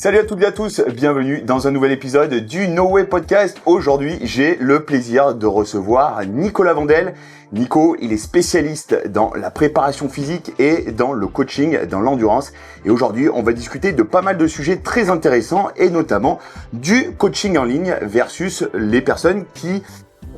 Salut à toutes et à tous, bienvenue dans un nouvel épisode du No Way Podcast. Aujourd'hui, j'ai le plaisir de recevoir Nicolas Vandel. Nico, il est spécialiste dans la préparation physique et dans le coaching, dans l'endurance. Et aujourd'hui, on va discuter de pas mal de sujets très intéressants et notamment du coaching en ligne versus les personnes qui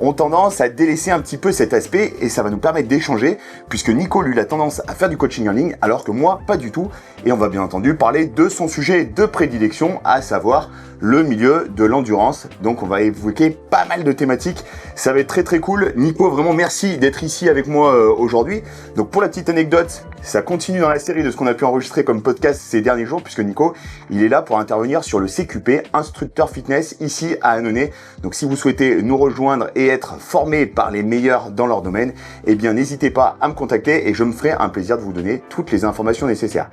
ont tendance à délaisser un petit peu cet aspect et ça va nous permettre d'échanger puisque Nico, lui, a tendance à faire du coaching en ligne alors que moi, pas du tout. Et on va bien entendu parler de son sujet de prédilection, à savoir le milieu de l'endurance. Donc on va évoquer pas mal de thématiques. Ça va être très très cool. Nico, vraiment merci d'être ici avec moi aujourd'hui. Donc pour la petite anecdote, ça continue dans la série de ce qu'on a pu enregistrer comme podcast ces derniers jours puisque Nico, il est là pour intervenir sur le CQP, instructeur fitness ici à Annonay. Donc si vous souhaitez nous rejoindre et être formé par les meilleurs dans leur domaine, eh bien n'hésitez pas à me contacter et je me ferai un plaisir de vous donner toutes les informations nécessaires.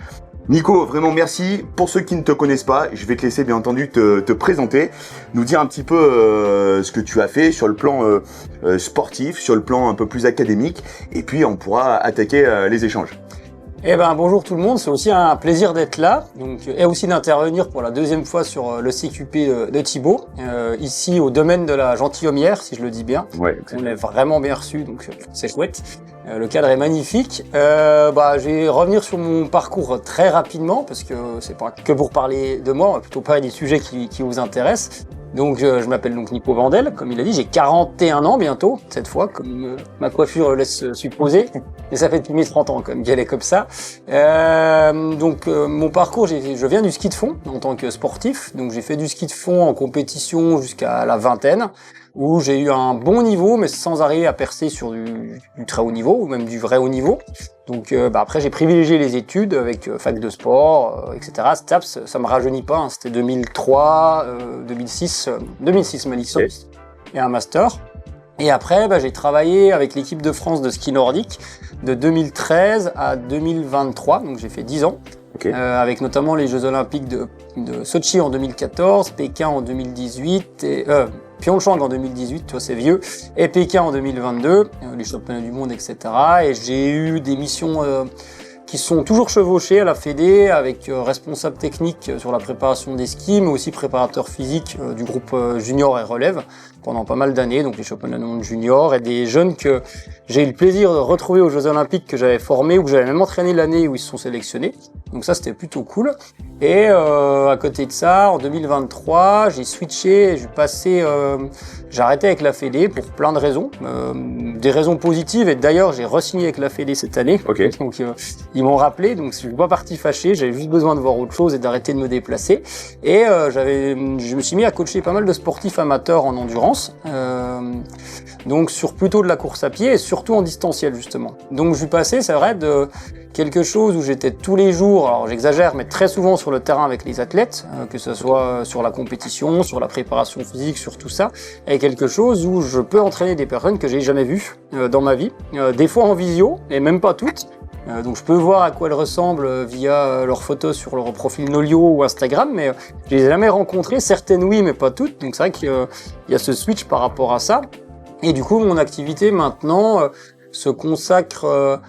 Nico, vraiment merci. Pour ceux qui ne te connaissent pas, je vais te laisser bien entendu te présenter, nous dire un petit peu ce que tu as fait sur le plan sportif, sur le plan un peu plus académique, et puis on pourra attaquer les échanges. Eh ben bonjour tout le monde, c'est aussi un plaisir d'être là, et aussi d'intervenir pour la deuxième fois sur le CQP de Thibaut, ici au domaine de la gentilhommière, si je le dis bien. Ouais. On est vraiment bien reçu, donc c'est chouette. Le cadre est magnifique. Je vais revenir sur mon parcours très rapidement parce que c'est pas que pour parler de moi, on va plutôt parler des sujets qui vous intéressent. Donc je m'appelle donc Nico Vandel, comme il a dit, j'ai 41 ans bientôt, cette fois, comme ma coiffure le laisse supposer. Et ça fait depuis mes 30 ans, comme qu'elle est comme ça. Mon parcours, je viens du ski de fond en tant que sportif. Donc j'ai fait du ski de fond en compétition jusqu'à la vingtaine, où j'ai eu un bon niveau, mais sans arriver à percer sur du très haut niveau, ou même du vrai haut niveau. Donc après j'ai privilégié les études avec fac de sport, etc. STAPS, ça me rajeunit pas, hein, c'était 2003, 2006 ma licence et un master. Et après j'ai travaillé avec l'équipe de France de ski nordique de 2013 à 2023, donc j'ai fait 10 ans. Okay. Avec notamment les Jeux Olympiques de Sochi en 2014, Pékin en 2018 et Pyeongchang en 2018, tu vois, c'est vieux, et Pékin en 2022, les championnats du monde, etc. Et j'ai eu des missions qui sont toujours chevauchées à la Fédé, avec responsable technique sur la préparation des skis, mais aussi préparateur physique du groupe junior et relève pendant pas mal d'années, donc les championnats du monde junior, et des jeunes que j'ai eu le plaisir de retrouver aux Jeux Olympiques que j'avais formés ou que j'avais même entraîné l'année où ils se sont sélectionnés. Donc ça, c'était plutôt cool. Et à côté de ça, en 2023, j'ai switché, j'ai arrêté avec la Fédé pour plein de raisons, des raisons positives. Et d'ailleurs, j'ai re-signé avec la Fédé cette année. Okay. Donc ils m'ont rappelé, donc je suis pas parti fâché. J'avais juste besoin de voir autre chose et d'arrêter de me déplacer. Et je me suis mis à coacher pas mal de sportifs amateurs en endurance. Donc sur plutôt de la course à pied et surtout en distanciel justement. Donc je suis passé, c'est vrai, de quelque chose où j'étais tous les jours, alors j'exagère, mais très souvent sur le terrain avec les athlètes, que ce soit sur la compétition, sur la préparation physique, sur tout ça, et quelque chose où je peux entraîner des personnes que j'ai jamais vues dans ma vie, des fois en visio, et même pas toutes. Donc je peux voir à quoi elles ressemblent via leurs photos sur leur profil Nolio ou Instagram, mais je les ai jamais rencontrées, certaines oui, mais pas toutes. Donc c'est vrai qu'il y a ce switch par rapport à ça. Et du coup, mon activité maintenant se consacre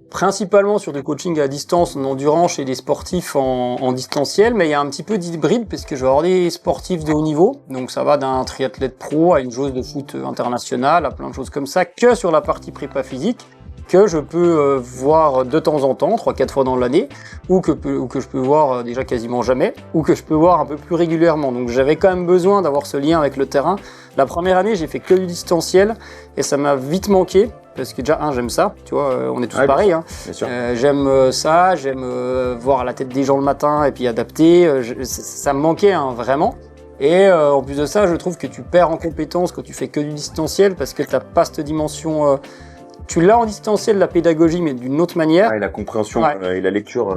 principalement sur du coaching à distance en endurance chez des sportifs en distanciel, mais il y a un petit peu d'hybride parce que je vais avoir des sportifs de haut niveau, donc ça va d'un triathlète pro à une joueuse de foot internationale, à plein de choses comme ça, que sur la partie prépa physique, que je peux voir de temps en temps, 3-4 fois dans l'année, ou que je peux voir déjà quasiment jamais, ou que je peux voir un peu plus régulièrement. Donc j'avais quand même besoin d'avoir ce lien avec le terrain. La première année, j'ai fait que du distanciel, et ça m'a vite manqué, parce que déjà, j'aime ça, tu vois, on est tous pareils. Hein. Bien sûr. J'aime ça, j'aime voir la tête des gens le matin, et puis adapter, ça me manquait vraiment. Et en plus de ça, je trouve que tu perds en compétences quand tu fais que du distanciel, parce que t'as pas cette dimension... Tu l'as en distanciel, la pédagogie, mais d'une autre manière. Et la compréhension et la lecture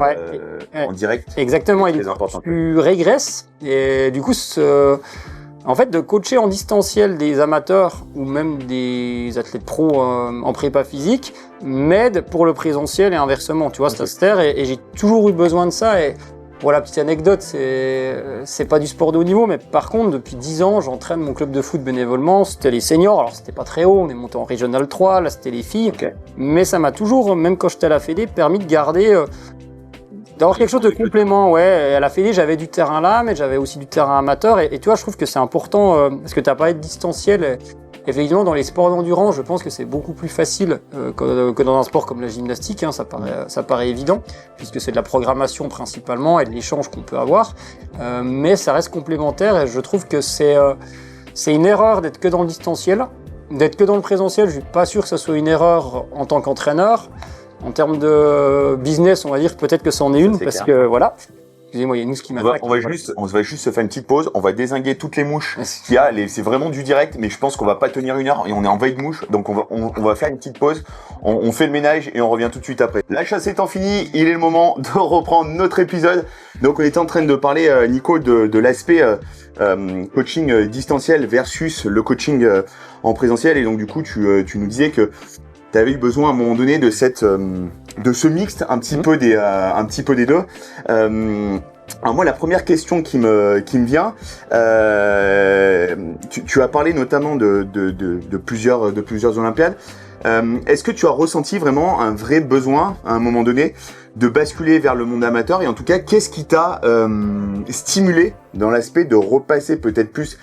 en direct. Exactement, c'est très important. Tu régresses. Et du coup, en fait, de coacher en distanciel des amateurs ou même des athlètes pros en prépa physique m'aide pour le présentiel et inversement. Tu vois, ça se terre et j'ai toujours eu besoin de ça. Et pour la petite anecdote, c'est pas du sport de haut niveau, mais par contre, depuis 10 ans, j'entraîne mon club de foot bénévolement. C'était les seniors, alors c'était pas très haut, on est monté en Régional 3, là c'était les filles. Okay. Mais ça m'a toujours, même quand j'étais à la Fédé, permis de garder D'avoir quelque chose de complément, ouais. À la Fédé, j'avais du terrain là, mais j'avais aussi du terrain amateur. Et tu vois, je trouve que c'est important, parce que tu as parlé de distanciel. Effectivement, dans les sports d'endurance, je pense que c'est beaucoup plus facile que dans un sport comme la gymnastique. Hein, ça paraît évident, puisque c'est de la programmation principalement et de l'échange qu'on peut avoir. Mais ça reste complémentaire et je trouve que c'est une erreur d'être que dans le distanciel. D'être que dans le présentiel, je suis pas sûr que ça soit une erreur en tant qu'entraîneur. En termes de business, on va dire peut-être que c'en est une, parce que voilà. Excusez-moi, il y a une mouche qui m'attaque. On va juste se faire une petite pause. On va dézinguer toutes les mouches qu'il y a. C'est vraiment du direct, mais je pense qu'on va pas tenir 1 heure et on est en veille de mouches. Donc on va faire une petite pause. On fait le ménage et on revient tout de suite après. La chasse étant finie, il est le moment de reprendre notre épisode. Donc on était en train de parler, Nico, de l'aspect coaching distanciel versus le coaching en présentiel. Et donc du coup, tu nous disais que tu avais eu besoin à un moment donné de de ce mixte un petit peu des deux. Alors moi, la première question qui me vient, tu as parlé notamment de plusieurs Olympiades. Est-ce que tu as ressenti vraiment un vrai besoin à un moment donné de basculer vers le monde amateur, et en tout cas, qu'est-ce qui t'a stimulé dans l'aspect de repasser peut-être plus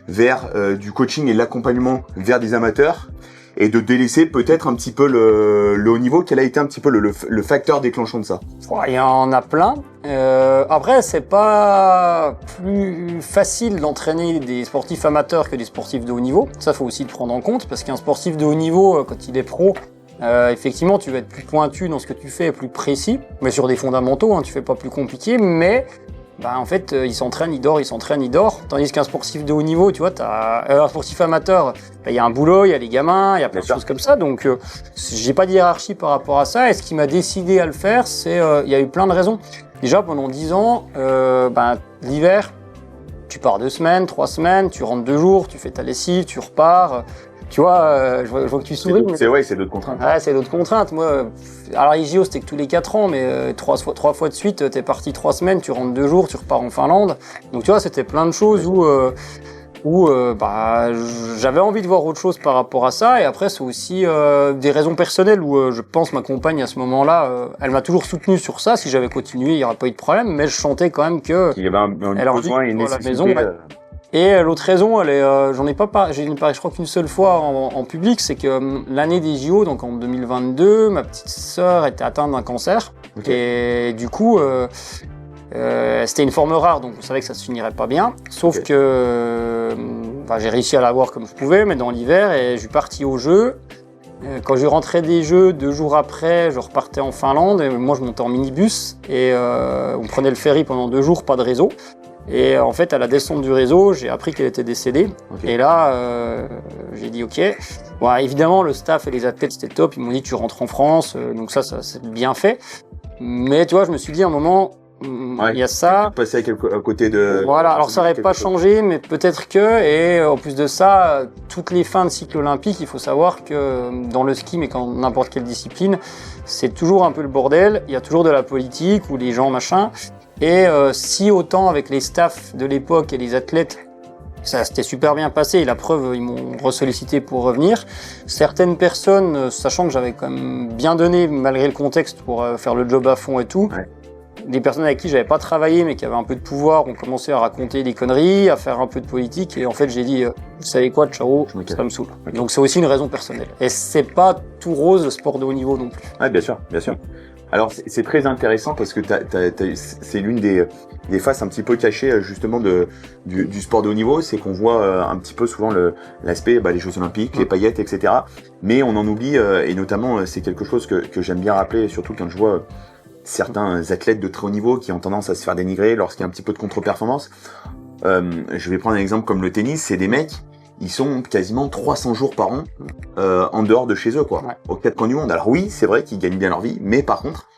vers du coaching et de l'accompagnement vers des amateurs, et de délaisser peut-être un petit peu le haut niveau? Quel a été un petit peu le facteur déclenchant de ça? Il y en a plein. Après, c'est pas plus facile d'entraîner des sportifs amateurs que des sportifs de haut niveau. Ça, faut aussi le prendre en compte, parce qu'un sportif de haut niveau, quand il est pro, effectivement, tu vas être plus pointu dans ce que tu fais, plus précis, mais sur des fondamentaux, hein, tu fais pas plus compliqué, mais en fait, il s'entraîne, il dort. Tandis qu'un sportif de haut niveau, tu vois, un sportif amateur, il y a un boulot, il y a les gamins, il y a plein de choses comme ça. Donc, j'ai pas de hiérarchie par rapport à ça. Et ce qui m'a décidé à le faire, c'est, il y a eu plein de raisons. Déjà, pendant 10 ans, l'hiver, tu pars 2 semaines, 3 semaines, tu rentres 2 jours, tu fais ta lessive, tu repars. Tu vois, je vois que tu souris. C'est d'autres contraintes. Ouais, c'est d'autres contraintes. Moi, alors les JO, c'était que tous les 4 ans, mais 3 fois de suite, t'es parti 3 semaines, tu rentres 2 jours, tu repars en Finlande. Donc tu vois, c'était plein de choses où j'avais envie de voir autre chose par rapport à ça. Et après, c'est aussi des raisons personnelles où je pense ma compagne à ce moment-là, elle m'a toujours soutenu sur ça. Si j'avais continué, il n'y aurait pas eu de problème. Mais je sentais quand même que il y avait un besoin et une nécessité. Et l'autre raison, j'en ai pas parlé, je crois qu'une seule fois en public, c'est que l'année des JO, donc en 2022, ma petite sœur était atteinte d'un cancer. Okay. Et du coup, c'était une forme rare, donc on savait que ça se finirait pas bien. Sauf que j'ai réussi à l'avoir comme je pouvais, mais dans l'hiver, et je suis parti aux Jeux. Quand je rentrais des Jeux, 2 jours après, je repartais en Finlande, et moi je montais en minibus, et on prenait le ferry pendant 2 jours, pas de réseau. Et en fait, à la descente du réseau, j'ai appris qu'elle était décédée. Okay. Et là, j'ai dit OK. Bon, évidemment, le staff et les athlètes, c'était top. Ils m'ont dit tu rentres en France. Donc ça c'est bien fait. Mais tu vois, je me suis dit à un moment, il y a ça. Passer à côté de... Voilà, alors ça n'aurait pas changé, mais peut-être que... Et en plus de ça, toutes les fins de cycle olympique, il faut savoir que dans le ski, mais dans n'importe quelle discipline, c'est toujours un peu le bordel. Il y a toujours de la politique ou les gens machin. Et si autant avec les staffs de l'époque et les athlètes, ça s'était super bien passé, et la preuve, ils m'ont ressollicité pour revenir. Certaines personnes, sachant que j'avais quand même bien donné malgré le contexte pour faire le job à fond et tout, des personnes avec qui j'avais pas travaillé mais qui avaient un peu de pouvoir ont commencé à raconter des conneries, à faire un peu de politique, et en fait j'ai dit vous savez quoi, ciao, ça me saoule. Donc c'est aussi une raison personnelle. Et c'est pas tout rose le sport de haut niveau non plus. Ah bien sûr, bien sûr. Alors c'est très intéressant parce que c'est l'une des faces un petit peu cachées justement du sport de haut niveau, c'est qu'on voit un petit peu souvent l'aspect les Jeux Olympiques, les paillettes, etc. Mais on en oublie, et notamment c'est quelque chose que j'aime bien rappeler, surtout quand je vois certains athlètes de très haut niveau qui ont tendance à se faire dénigrer lorsqu'il y a un petit peu de contre-performance. Je vais prendre un exemple comme le tennis, c'est des mecs, ils sont quasiment 300 jours par an en dehors de chez eux, quoi, aux 4 coins du monde. Alors oui, c'est vrai qu'ils gagnent bien leur vie, mais par contre,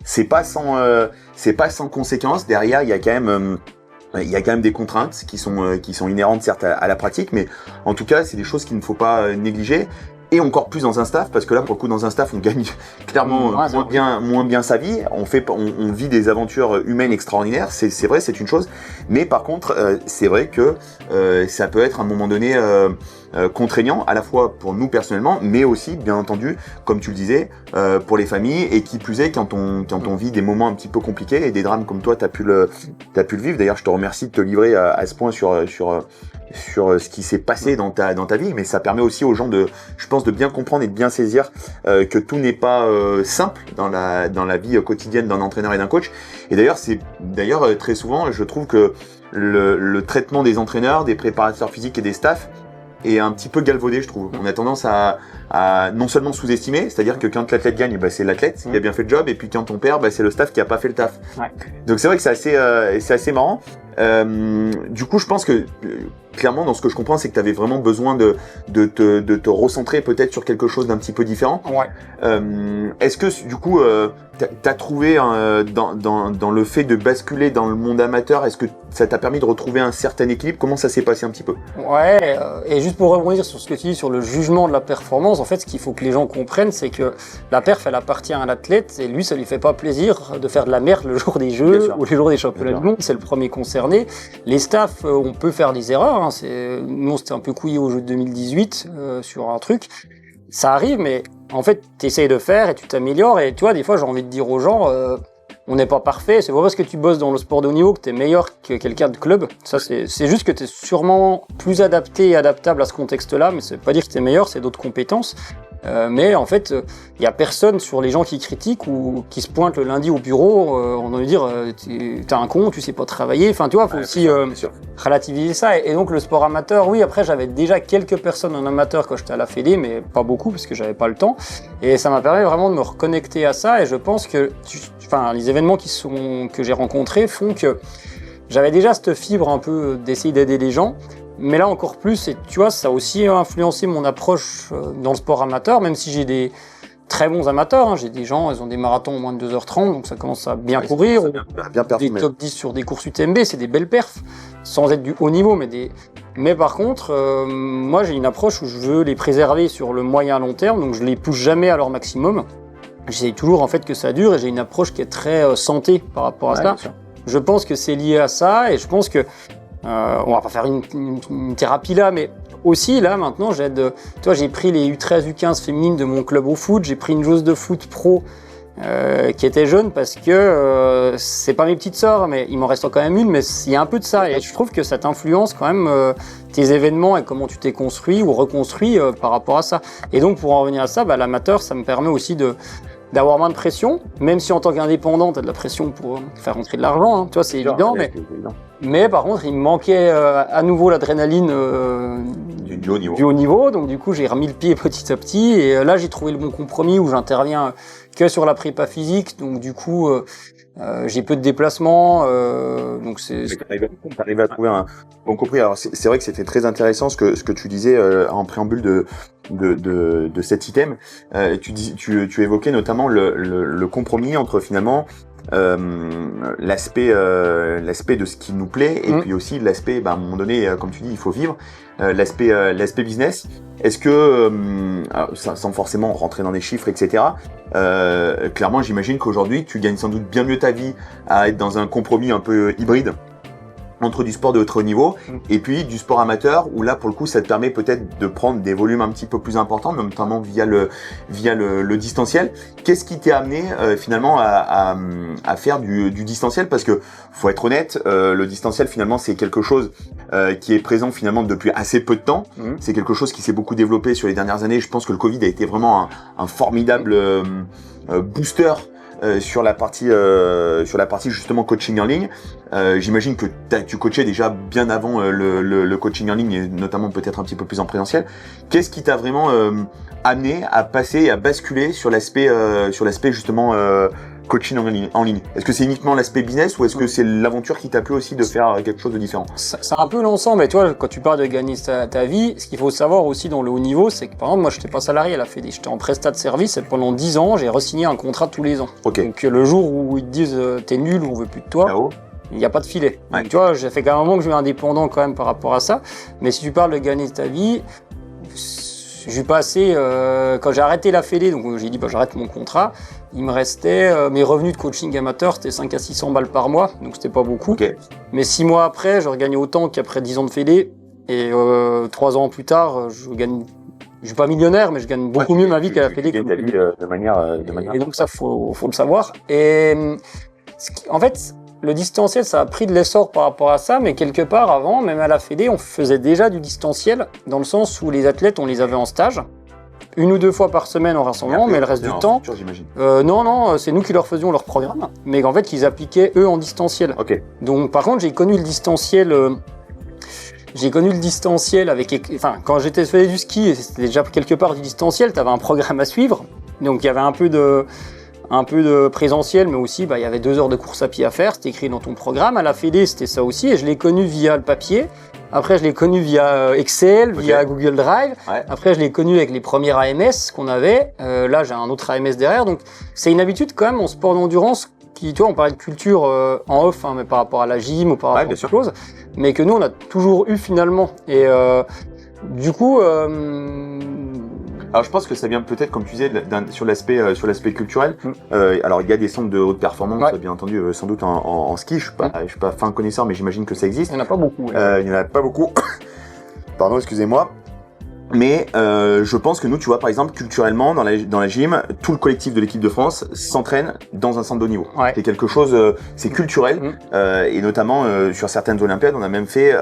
c'est pas sans conséquence. Derrière, il y a quand même des contraintes qui sont inhérentes certes à la pratique, mais en tout cas, c'est des choses qu'il ne faut pas négliger. Et encore plus dans un staff, parce que là, pour le coup, dans un staff, on gagne clairement moins bien sa vie. On vit des aventures humaines extraordinaires. C'est vrai, c'est une chose. Mais par contre, c'est vrai que ça peut être à un moment donné contraignant à la fois pour nous personnellement, mais aussi bien entendu, comme tu le disais, pour les familles et qui plus est quand on vit des moments un petit peu compliqués et des drames comme toi t'as pu le vivre. D'ailleurs, je te remercie de te livrer à ce point sur ce qui s'est passé dans ta vie, mais ça permet aussi aux gens je pense, de bien comprendre et de bien saisir que tout n'est pas simple dans la vie quotidienne d'un entraîneur et d'un coach. Et d'ailleurs, très souvent, je trouve que le traitement des entraîneurs, des préparateurs physiques et des staffs est un petit peu galvaudé, je trouve. On a tendance à non seulement sous-estimer, c'est-à-dire que quand l'athlète gagne, c'est l'athlète, il a bien fait le job, et puis quand on perd, c'est le staff qui a pas fait le taf. Ouais. Donc c'est vrai que c'est assez marrant. Du coup, je pense que clairement, dans ce que je comprends, c'est que tu avais vraiment besoin de te recentrer peut-être sur quelque chose d'un petit peu différent. Ouais. Est-ce que du coup, t'as trouvé dans le fait de basculer dans le monde amateur, est-ce que ça t'a permis de retrouver un certain équilibre? Comment ça s'est passé un petit peu? Ouais, et juste pour rebondir sur ce que tu dis sur le jugement de la performance, en fait, ce qu'il faut que les gens comprennent, c'est que la perf, elle appartient à l'athlète, et lui, ça lui fait pas plaisir de faire de la merde le jour des Jeux ou le jour des championnats du monde. C'est le premier concerné. Les staffs, on peut faire des erreurs. Hein. Nous, c'était un peu couillé au jeu de 2018 sur un truc. Ça arrive, mais en fait, tu essayes de faire et tu t'améliores. Et tu vois, des fois, j'ai envie de dire aux gens, on n'est pas parfait. C'est pas parce que tu bosses dans le sport de haut niveau que tu es meilleur que quelqu'un de club. Ça, c'est juste que tu es sûrement plus adapté et adaptable à ce contexte-là, mais ça veut pas dire que tu es meilleur, c'est d'autres compétences. Mais en fait, il y a personne sur les gens qui critiquent ou qui se pointent le lundi au bureau, on va lui dire t'es un con, tu sais pas travailler. Enfin, tu vois, faut aussi relativiser ça. Et donc le sport amateur, oui. Après, j'avais déjà quelques personnes en amateur quand j'étais à la Fédé, mais pas beaucoup parce que j'avais pas le temps. Et ça m'a permis vraiment de me reconnecter à ça. Et je pense que, les événements que j'ai rencontrés font que j'avais déjà cette fibre un peu d'essayer d'aider les gens. Mais là encore plus, et tu vois, ça a aussi influencé mon approche dans le sport amateur, même si j'ai des très bons amateurs. Hein. J'ai des gens, ils ont des marathons en moins de 2h30, donc ça commence à bien courir. Bien des top 10 sur des courses UTMB, c'est des belles perfs, sans être du haut niveau, mais par contre, moi j'ai une approche où je veux les préserver sur le moyen long terme, donc je les pousse jamais à leur maximum. J'essaye toujours en fait que ça dure, et j'ai une approche qui est très santé par rapport à ça. Je pense que c'est lié à ça, et je pense que on va pas faire une thérapie là, mais aussi là maintenant j'aide. Tu vois, j'ai pris les U13, U15 féminines de mon club au foot, j'ai pris une joueuse de foot pro qui était jeune parce que c'est pas mes petites sœurs, mais il m'en reste quand même une, mais il y a un peu de ça, et je trouve que ça t'influence quand même tes événements et comment tu t'es construit ou reconstruit par rapport à ça. Et donc pour en revenir à ça, l'amateur, ça me permet aussi d'avoir moins de pression, même si en tant qu'indépendant, tu as de la pression pour faire rentrer de l'argent, hein. Tu vois, c'est évident, mais par contre, il me manquait à nouveau l'adrénaline du haut niveau. Du haut niveau, donc du coup, j'ai remis le pied petit à petit, et là, j'ai trouvé le bon compromis où j'interviens que sur la prépa physique, donc du coup, j'ai peu de déplacements, donc T'arrives à trouver un bon compromis. Alors c'est vrai que c'était très intéressant ce que tu disais en préambule de cet item. Tu évoquais notamment le compromis entre finalement l'aspect de ce qui nous plaît et puis aussi l'aspect, à un moment donné, comme tu dis, il faut vivre, l'aspect business. Est-ce que sans forcément rentrer dans des chiffres, etc., clairement j'imagine qu'aujourd'hui tu gagnes sans doute bien mieux ta vie à être dans un compromis un peu hybride entre du sport de haut niveau et puis du sport amateur, où là pour le coup ça te permet peut-être de prendre des volumes un petit peu plus importants, notamment via le distanciel. Qu'est-ce qui t'est amené finalement à faire du distanciel? Parce que faut être honnête, le distanciel finalement c'est quelque chose qui est présent finalement depuis assez peu de temps. C'est quelque chose qui s'est beaucoup développé sur les dernières années. Je pense que le Covid a été vraiment un formidable booster sur la partie justement coaching en ligne. J'imagine que tu coachais déjà bien avant le coaching en ligne, et notamment peut-être un petit peu plus en présentiel. Qu'est-ce qui t'a vraiment amené à passer et à basculer sur l'aspect justement coaching en ligne? Est-ce que c'est uniquement l'aspect business, ou est-ce que c'est l'aventure qui t'a plu aussi de faire quelque chose de différent? C'est un peu l'ensemble, mais tu vois, quand tu parles de gagner ta vie, ce qu'il faut savoir aussi dans le haut niveau, c'est que par exemple, moi je n'étais pas salarié à la Fédé, j'étais en prestat de service, et pendant 10 ans, j'ai re-signé un contrat tous les ans. Okay. Donc le jour où ils te disent t'es nul ou on veut plus de toi, il n'y a pas de filet. Ouais. Donc tu vois, j'ai fait quand même un moment que je suis indépendant quand même par rapport à ça, mais si tu parles de gagner ta vie, j'ai passé, quand j'ai arrêté la Fédé, donc j'ai dit j'arrête mon contrat, il me restait, mes revenus de coaching amateur, c'était 5 à 600 balles par mois, donc c'était pas beaucoup. Okay. Mais 6 mois après, je regagnais autant qu'après 10 ans de Fédé, Et 3 ans plus tard, je suis pas millionnaire, mais je gagne beaucoup mieux ma vie qu'à la Fédé. Tu gagnes ta vie de manière. Et donc ça, faut le savoir. Et en fait, le distanciel, ça a pris de l'essor par rapport à ça, mais quelque part avant, même à la Fédé, on faisait déjà du distanciel, dans le sens où les athlètes, on les avait en stage, 1 ou 2 fois par semaine en rassemblement, mais le reste du temps... non, c'est nous qui leur faisions leur programme, mais en fait, qu'ils appliquaient, eux, en distanciel. Okay. Donc, par contre, j'ai connu le distanciel avec... Enfin, quand j'étais fait du ski, et c'était déjà quelque part du distanciel, tu avais un programme à suivre, donc il y avait un peu de présentiel, mais aussi il y avait 2 heures de course à pied à faire, c'était écrit dans ton programme. À la Fédé, c'était ça aussi, et je l'ai connu via le papier. Après, je l'ai connu via Excel, via Google Drive. Ouais. Après, je l'ai connu avec les premières AMS qu'on avait. Là, j'ai un autre AMS derrière. Donc, c'est une habitude quand même en sport d'endurance qui, tu vois, on parlait de culture en off, mais par rapport à la gym ou par rapport à autre chose, mais que nous, on a toujours eu finalement. Et du coup... Alors je pense que ça vient peut-être, comme tu disais, sur l'aspect culturel. Alors il y a des centres de haute performance, bien entendu, sans doute en ski. Je suis pas fin connaisseur, mais j'imagine que ça existe. Il n'y en a pas beaucoup. Il n'y en a pas beaucoup. Pardon, excusez-moi. Mais je pense que nous, tu vois, par exemple, culturellement, dans la gym, tout le collectif de l'équipe de France s'entraîne dans un centre de haut niveau. Ouais. C'est quelque chose, c'est culturel, et notamment sur certaines Olympiades, on a même fait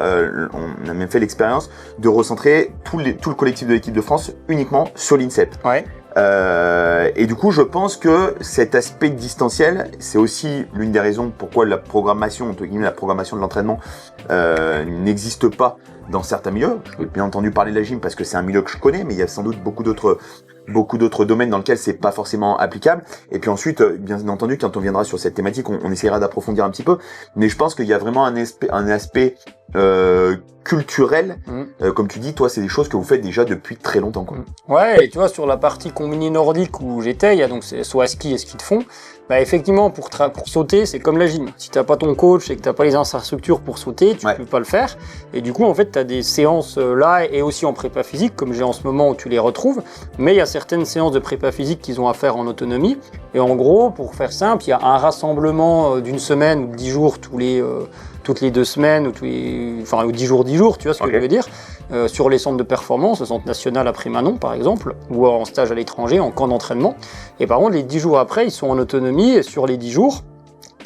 l'expérience de recentrer tout le collectif de l'équipe de France uniquement sur l'INSEP. Ouais. Et du coup, je pense que cet aspect distanciel, c'est aussi l'une des raisons pourquoi la programmation, entre guillemets, la programmation de l'entraînement n'existe pas dans certains milieux. J'ai bien entendu parler de la gym parce que c'est un milieu que je connais, mais il y a sans doute beaucoup d'autres domaines dans lesquels c'est pas forcément applicable. Et puis ensuite, bien entendu, quand on viendra sur cette thématique, on essaiera d'approfondir un petit peu. Mais je pense qu'il y a vraiment un aspect culturel. Comme tu dis, toi, c'est des choses que vous faites déjà depuis très longtemps, quoi. Ouais, et tu vois, sur la partie combinée nordique où j'étais, il y a donc soit ski et ski de fond. Effectivement, pour sauter, c'est comme la gym. Si t'as pas ton coach et que t'as pas les infrastructures pour sauter, tu peux pas le faire. Et du coup, en fait, t'as des séances là et aussi en prépa physique, comme j'ai en ce moment où tu les retrouves. Mais il y a certaines séances de prépa physique qu'ils ont à faire en autonomie. Et en gros, pour faire simple, il y a un rassemblement d'une semaine ou de 10 jours toutes les 2 semaines ou ou 10 jours, tu vois ce que je veux dire, sur les centres de performance, le centre national à Prémanon par exemple, ou en stage à l'étranger, en camp d'entraînement. Et par contre, les 10 jours après, ils sont en autonomie et sur les 10 jours,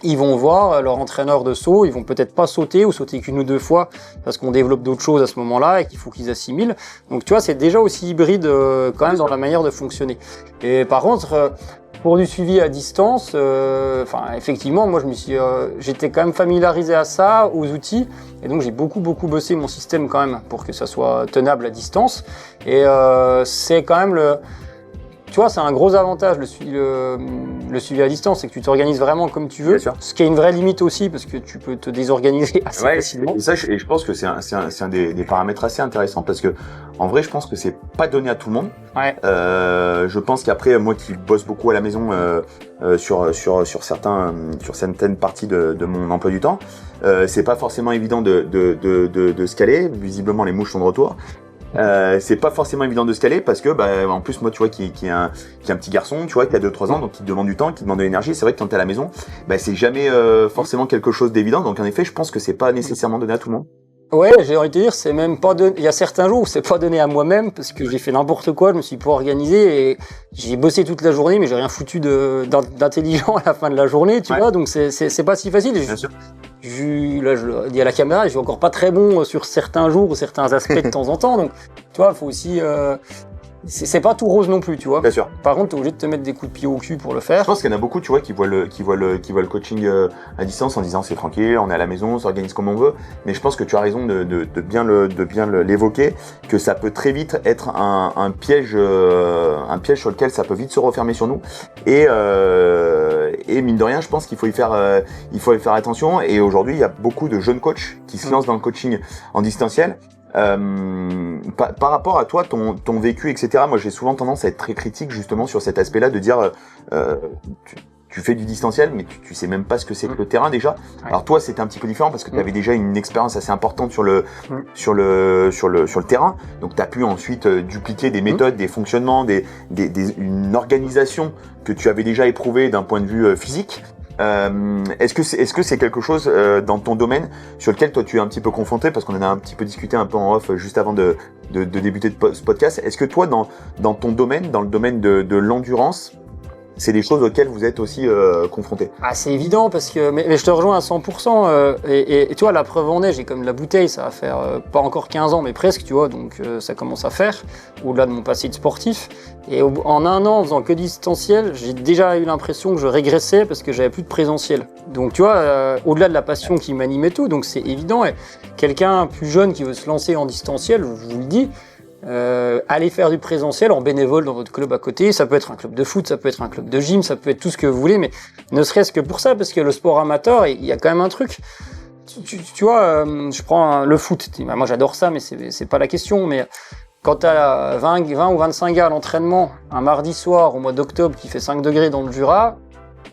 ils vont voir leur entraîneur de saut, ils vont peut-être pas sauter ou sauter qu'1 ou 2 fois parce qu'on développe d'autres choses à ce moment-là et qu'il faut qu'ils assimilent. Donc tu vois, c'est déjà aussi hybride quand même dans la manière de fonctionner. Et par contre... pour du suivi à distance, effectivement, moi j'étais quand même familiarisé à ça, aux outils, et donc j'ai beaucoup bossé mon système quand même pour que ça soit tenable à distance. Et c'est quand même tu vois, c'est un gros avantage le suivi à distance, c'est que tu t'organises vraiment comme tu veux. Ce qui est une vraie limite aussi, parce que tu peux te désorganiser assez facilement. Et ça, je pense que c'est un des paramètres assez intéressants, parce que en vrai, je pense que c'est pas donné à tout le monde. Ouais. Je pense qu'après, moi qui bosse beaucoup à la maison sur certaines parties de mon emploi du temps, c'est pas forcément évident de se caler. Visiblement, les mouches sont de retour. C'est pas forcément évident de se caler parce que en plus moi tu vois qui est un petit garçon, tu vois, qui a 2-3 ans, donc qui te demande du temps, qui te demande de l'énergie. C'est vrai que quand t'es à la maison, c'est jamais forcément quelque chose d'évident. Donc en effet, je pense que c'est pas nécessairement donné à tout le monde. Ouais, j'ai envie de te dire, c'est même pas donné. Il y a certains jours où c'est pas donné à moi-même parce que j'ai fait n'importe quoi, je me suis pas organisé et j'ai bossé toute la journée, mais j'ai rien foutu d'intelligent à la fin de la journée, tu vois. Donc c'est pas si facile. Bien sûr. Là, je le dis à la caméra, je suis encore pas très bon sur certains jours ou certains aspects de temps en temps. Donc, tu vois, il faut aussi. C'est pas tout rose non plus, tu vois. Bien sûr. Par contre, t'es obligé de te mettre des coups de pied au cul pour le faire. Je pense qu'il y en a beaucoup, tu vois, qui voient le coaching à distance en disant c'est tranquille, on est à la maison, on s'organise comme on veut. Mais je pense que tu as raison de bien l'évoquer, que ça peut très vite être un piège sur lequel ça peut vite se refermer sur nous. Et mine de rien, je pense qu'il faut y faire attention. Et aujourd'hui, il y a beaucoup de jeunes coachs qui se lancent dans le coaching en distanciel. Par rapport à toi, ton vécu, etc. Moi, j'ai souvent tendance à être très critique justement sur cet aspect-là, de dire tu fais du distanciel, mais tu sais même pas ce que c'est que le terrain déjà. Ouais. Alors toi, c'était un petit peu différent parce que tu avais déjà une expérience assez importante sur le terrain. Donc tu as pu ensuite dupliquer des méthodes, des fonctionnements, une organisation que tu avais déjà éprouvée d'un point de vue physique. Est-ce que c'est quelque chose dans ton domaine sur lequel toi tu es un petit peu confronté, parce qu'on en a un petit peu discuté un peu en off juste avant de débuter ce podcast. Est-ce que toi dans ton domaine, dans le domaine de l'endurance, c'est des choses auxquelles vous êtes aussi confrontés? Ah, c'est évident parce que mais je te rejoins à 100%. Et tu vois, la preuve en est, j'ai comme la bouteille, ça va faire pas encore 15 ans, mais presque, tu vois, donc ça commence à faire, au-delà de mon passé de sportif. Et en un an, en faisant que distanciel, j'ai déjà eu l'impression que je régressais parce que j'avais plus de présentiel. Donc tu vois, au-delà de la passion qui m'anime et tout, donc c'est évident. Et quelqu'un plus jeune qui veut se lancer en distanciel, je vous le dis, allez faire du présentiel en bénévole dans votre club à côté. Ça peut être un club de foot, ça peut être un club de gym, ça peut être tout ce que vous voulez, mais ne serait-ce que pour ça, parce que le sport amateur, il y a quand même un truc. Tu vois, je prends le foot. Moi, j'adore ça, mais c'est pas la question. Mais quand t'as 20 ou 25 gars à l'entraînement, un mardi soir au mois d'octobre qui fait 5 degrés dans le Jura,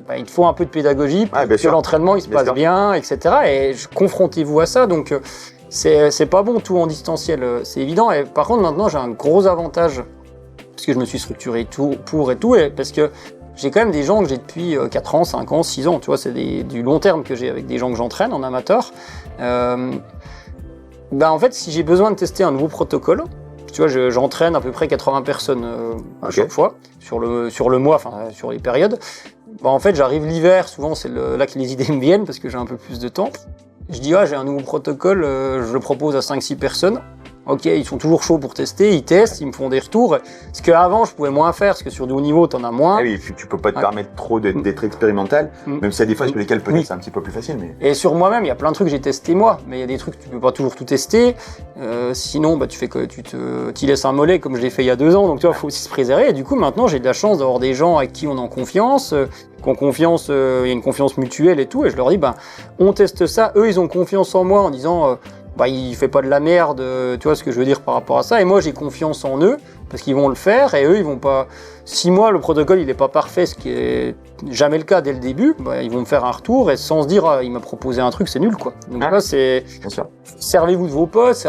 bah, il te faut un peu de pédagogie pour que l'entraînement il se passe bien, etc. Et confrontez-vous à ça. Donc c'est pas bon tout en distanciel, c'est évident. Et par contre, maintenant, j'ai un gros avantage parce que je me suis structuré tout pour et tout, et parce que j'ai quand même des gens que j'ai depuis 4 ans, 5 ans, 6 ans. Tu vois, c'est du long terme que j'ai avec des gens que j'entraîne en amateur. En fait, si j'ai besoin de tester un nouveau protocole, tu vois, j'entraîne à peu près 80 personnes à chaque fois sur le mois, enfin sur les périodes. En fait, j'arrive l'hiver, souvent c'est là que les idées me viennent parce que j'ai un peu plus de temps. Je dis, j'ai un nouveau protocole, je le propose à 5-6 personnes. Ok, ils sont toujours chauds pour tester, ils testent, ils me font des retours. Ce qu'avant, je pouvais moins faire, parce que sur du haut niveau, t'en as moins. Ah oui, tu peux pas te permettre trop d'être expérimental, même s'il y a des fois sur lesquelles peut-être c'est un petit peu plus facile. Mais... Et sur moi-même, il y a plein de trucs que j'ai testé moi, mais il y a des trucs que tu peux pas toujours tout tester. Sinon, tu fais que tu laisses un mollet comme je l'ai fait il y a 2 ans, donc tu vois, faut aussi se préserver. Et du coup, maintenant, j'ai de la chance d'avoir des gens avec qui on est en confiance, qui ont confiance, il y a une confiance mutuelle et tout. Et je leur dis, on teste ça. Eux, ils ont confiance en moi en disant... il fait pas de la merde, tu vois ce que je veux dire par rapport à ça. Et moi, j'ai confiance en eux, parce qu'ils vont le faire, et eux, ils vont pas... Si moi, le protocole, il est pas parfait, ce qui est jamais le cas dès le début, ils vont me faire un retour, et sans se dire, il m'a proposé un truc, c'est nul, quoi. Donc là, c'est... Bien sûr. Servez-vous de vos potes,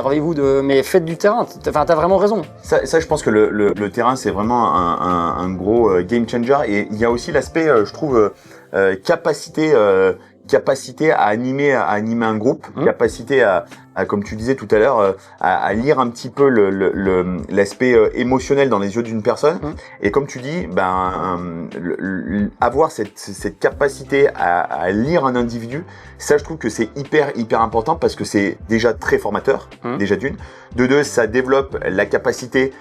mais faites du terrain. Enfin, t'as vraiment raison. Ça, je pense que le terrain, c'est vraiment un gros game changer. Et il y a aussi l'aspect, je trouve, capacité à animer un groupe, capacité à, comme tu disais tout à l'heure, à lire un petit peu l'aspect émotionnel dans les yeux d'une personne. Et comme tu dis, avoir cette capacité à lire un individu, ça, je trouve que c'est hyper important parce que c'est déjà très formateur, déjà d'une. De deux, ça développe la capacité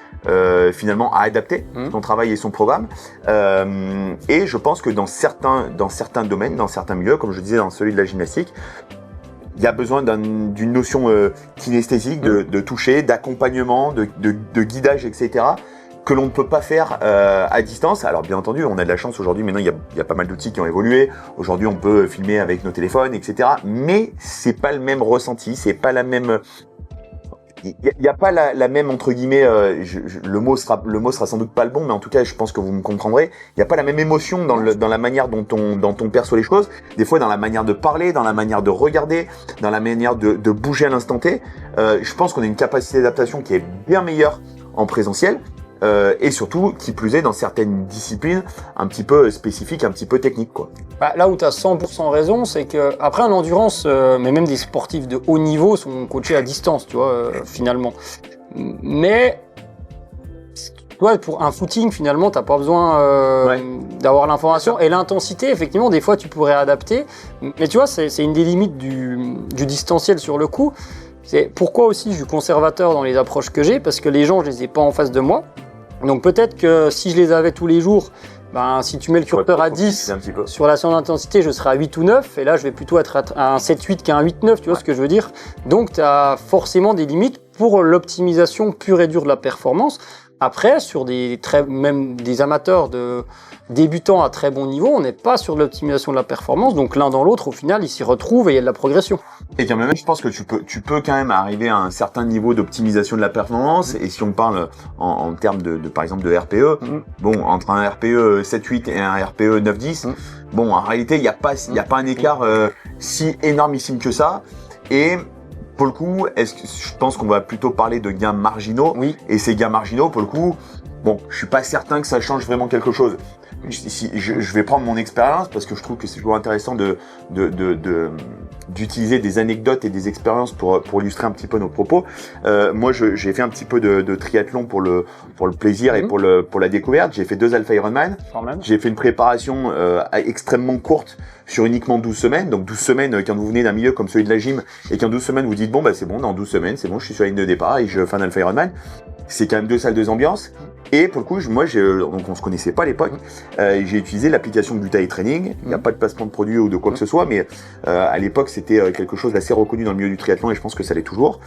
finalement à adapter son travail et son programme. Et je pense que dans certains domaines, dans certains milieux, comme je disais dans celui de la gymnastique, il y a besoin d'une notion kinesthésique, de toucher, d'accompagnement, de guidage, etc., que l'on ne peut pas faire à distance. Alors bien entendu, on a de la chance aujourd'hui, maintenant il y a pas mal d'outils qui ont évolué. Aujourd'hui, on peut filmer avec nos téléphones, etc. Mais c'est pas le même ressenti, c'est pas la même... Il y a pas la même, entre guillemets, le mot sera sans doute pas le bon, mais en tout cas, je pense que vous me comprendrez. Il y a pas la même émotion dans la manière dont on perçoit les choses. Des fois, dans la manière de parler, dans la manière de regarder, dans la manière de bouger à l'instant T. Je pense qu'on a une capacité d'adaptation qui est bien meilleure en présentiel. Et surtout, qui plus est, dans certaines disciplines un petit peu spécifiques, un petit peu techniques, quoi. Là où tu as 100% raison, c'est que après en endurance, mais même des sportifs de haut niveau sont coachés à distance, tu vois, finalement. Mais toi, pour un footing, finalement, t'as pas besoin d'avoir l'information et l'intensité. Effectivement, des fois, tu pourrais adapter. Mais tu vois, c'est une des limites du distanciel sur le coup. C'est pourquoi aussi je suis conservateur dans les approches que j'ai, parce que les gens, je les ai pas en face de moi. Donc peut-être que si je les avais tous les jours, si tu mets le curseur à 10 sur la séance d'intensité, je serais à 8 ou 9, et là je vais plutôt être à un 7-8 qu'à un 8-9, tu vois ce que je veux dire. Donc tu as forcément des limites pour l'optimisation pure et dure de la performance. Après, sur même des amateurs de débutants à très bon niveau, on n'est pas sur l'optimisation de la performance, donc l'un dans l'autre, au final, ils s'y retrouvent et il y a de la progression. Et quand même, je pense que tu peux quand même arriver à un certain niveau d'optimisation de la performance, et si on parle en termes de par exemple de RPE, bon, entre un RPE 7-8 et un RPE 9-10, bon, en réalité, il y a pas un écart si énormissime que ça, et pour le coup, je pense qu'on va plutôt parler de gains marginaux. Et ces gains marginaux, pour le coup, bon, je suis pas certain que ça change vraiment quelque chose. je vais prendre mon expérience parce que je trouve que c'est toujours intéressant d'utiliser des anecdotes et des expériences pour illustrer un petit peu nos propos. Moi, j'ai fait un petit peu de triathlon pour le plaisir et pour la découverte. J'ai fait 2 Alpha Ironman. J'ai fait une préparation extrêmement courte sur uniquement 12 semaines. Donc 12 semaines, quand vous venez d'un milieu comme celui de la gym et qu'en 12 semaines vous dites bon bah c'est bon, dans 12 semaines, c'est bon, je suis sur la ligne de départ et je fais un Alpha Ironman. C'est quand même 2 salles, 2 ambiances. Et pour le coup, donc on se connaissait pas à l'époque. J'ai utilisé l'application Butai Training. Il n'y a pas de placement de produit ou de quoi que ce soit, mais à l'époque, c'était quelque chose d'assez reconnu dans le milieu du triathlon et je pense que ça l'est toujours.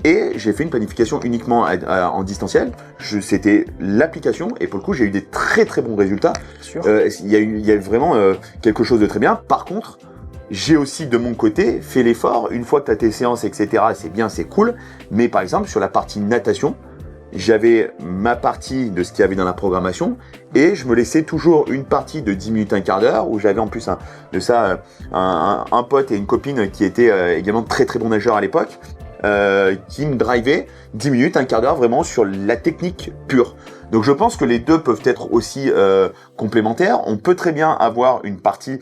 Et j'ai fait une planification uniquement en distanciel. C'était l'application et pour le coup, j'ai eu des très très bons résultats. Il y a eu vraiment quelque chose de très bien. Par contre, j'ai aussi de mon côté fait l'effort. Une fois que tu as tes séances, etc., c'est bien, c'est cool. Mais par exemple, sur la partie natation, j'avais ma partie de ce qu'il y avait dans la programmation et je me laissais toujours une partie de 10 minutes, un quart d'heure où j'avais en plus un pote et une copine qui étaient également très très bons nageurs à l'époque qui me drivaient 10 minutes, un quart d'heure vraiment sur la technique pure. Donc je pense que les deux peuvent être aussi complémentaires. On peut très bien avoir une partie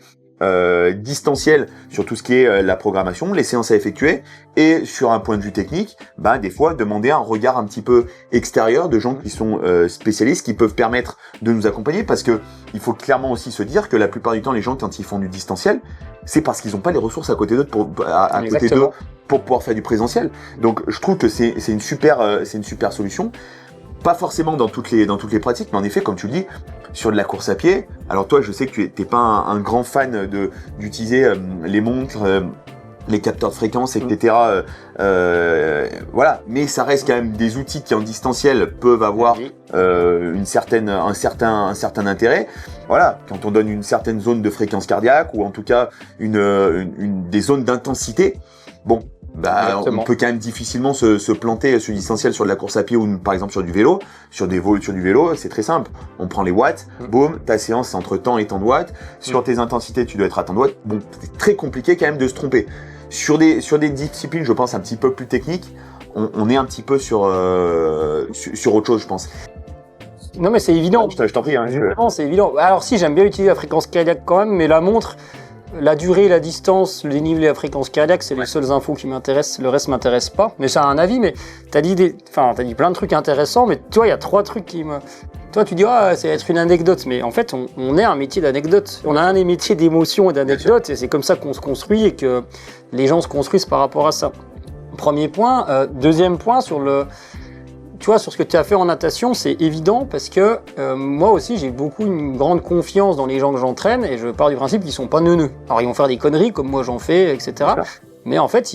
distanciel sur tout ce qui est la programmation, les séances à effectuer et sur un point de vue technique, des fois demander un regard un petit peu extérieur de gens qui sont spécialistes, qui peuvent permettre de nous accompagner parce que il faut clairement aussi se dire que la plupart du temps les gens quand ils font du distanciel, c'est parce qu'ils n'ont pas les ressources à côté d'eux pour pouvoir faire du présentiel. Donc je trouve que c'est une super solution. Pas forcément dans toutes les pratiques, mais en effet, comme tu le dis, sur de la course à pied. Alors toi, je sais que tu n'es pas un grand fan d'utiliser les montres, les capteurs de fréquence, etc. Voilà, mais ça reste quand même des outils qui en distanciel peuvent avoir un certain intérêt. Voilà, quand on donne une certaine zone de fréquence cardiaque ou en tout cas des zones d'intensité. Bon. On peut quand même difficilement se planter sur distanciel sur de la course à pied ou par exemple sur du vélo. Sur du vélo, c'est très simple. On prend les watts, boum, ta séance c'est entre temps et temps de watts. Sur tes intensités, tu dois être à temps de watts. Bon, c'est très compliqué quand même de se tromper. Sur des disciplines, je pense, un petit peu plus techniques, on est un petit peu sur autre chose, je pense. Non mais c'est évident. Je t'en prie. Non, c'est évident. Alors si, j'aime bien utiliser la fréquence cardiaque quand même, mais la montre... La durée, la distance, le dénivelé, la fréquence cardiaque, c'est les seules infos qui m'intéressent. Le reste m'intéresse pas. Mais c'est un avis. Mais t'as dit plein de trucs intéressants. Mais toi, il y a 3 trucs qui me. Toi, tu dis ça va être une anecdote. Mais en fait, on est un métier d'anecdote. On a un métier d'émotion et d'anecdote. Et c'est comme ça qu'on se construit et que les gens se construisent par rapport à ça. Premier point. Deuxième point sur ce que tu as fait en natation, c'est évident parce que moi aussi, j'ai une grande confiance dans les gens que j'entraîne et je pars du principe qu'ils sont pas neuneux. Alors, ils vont faire des conneries comme moi j'en fais, etc. Mais en fait,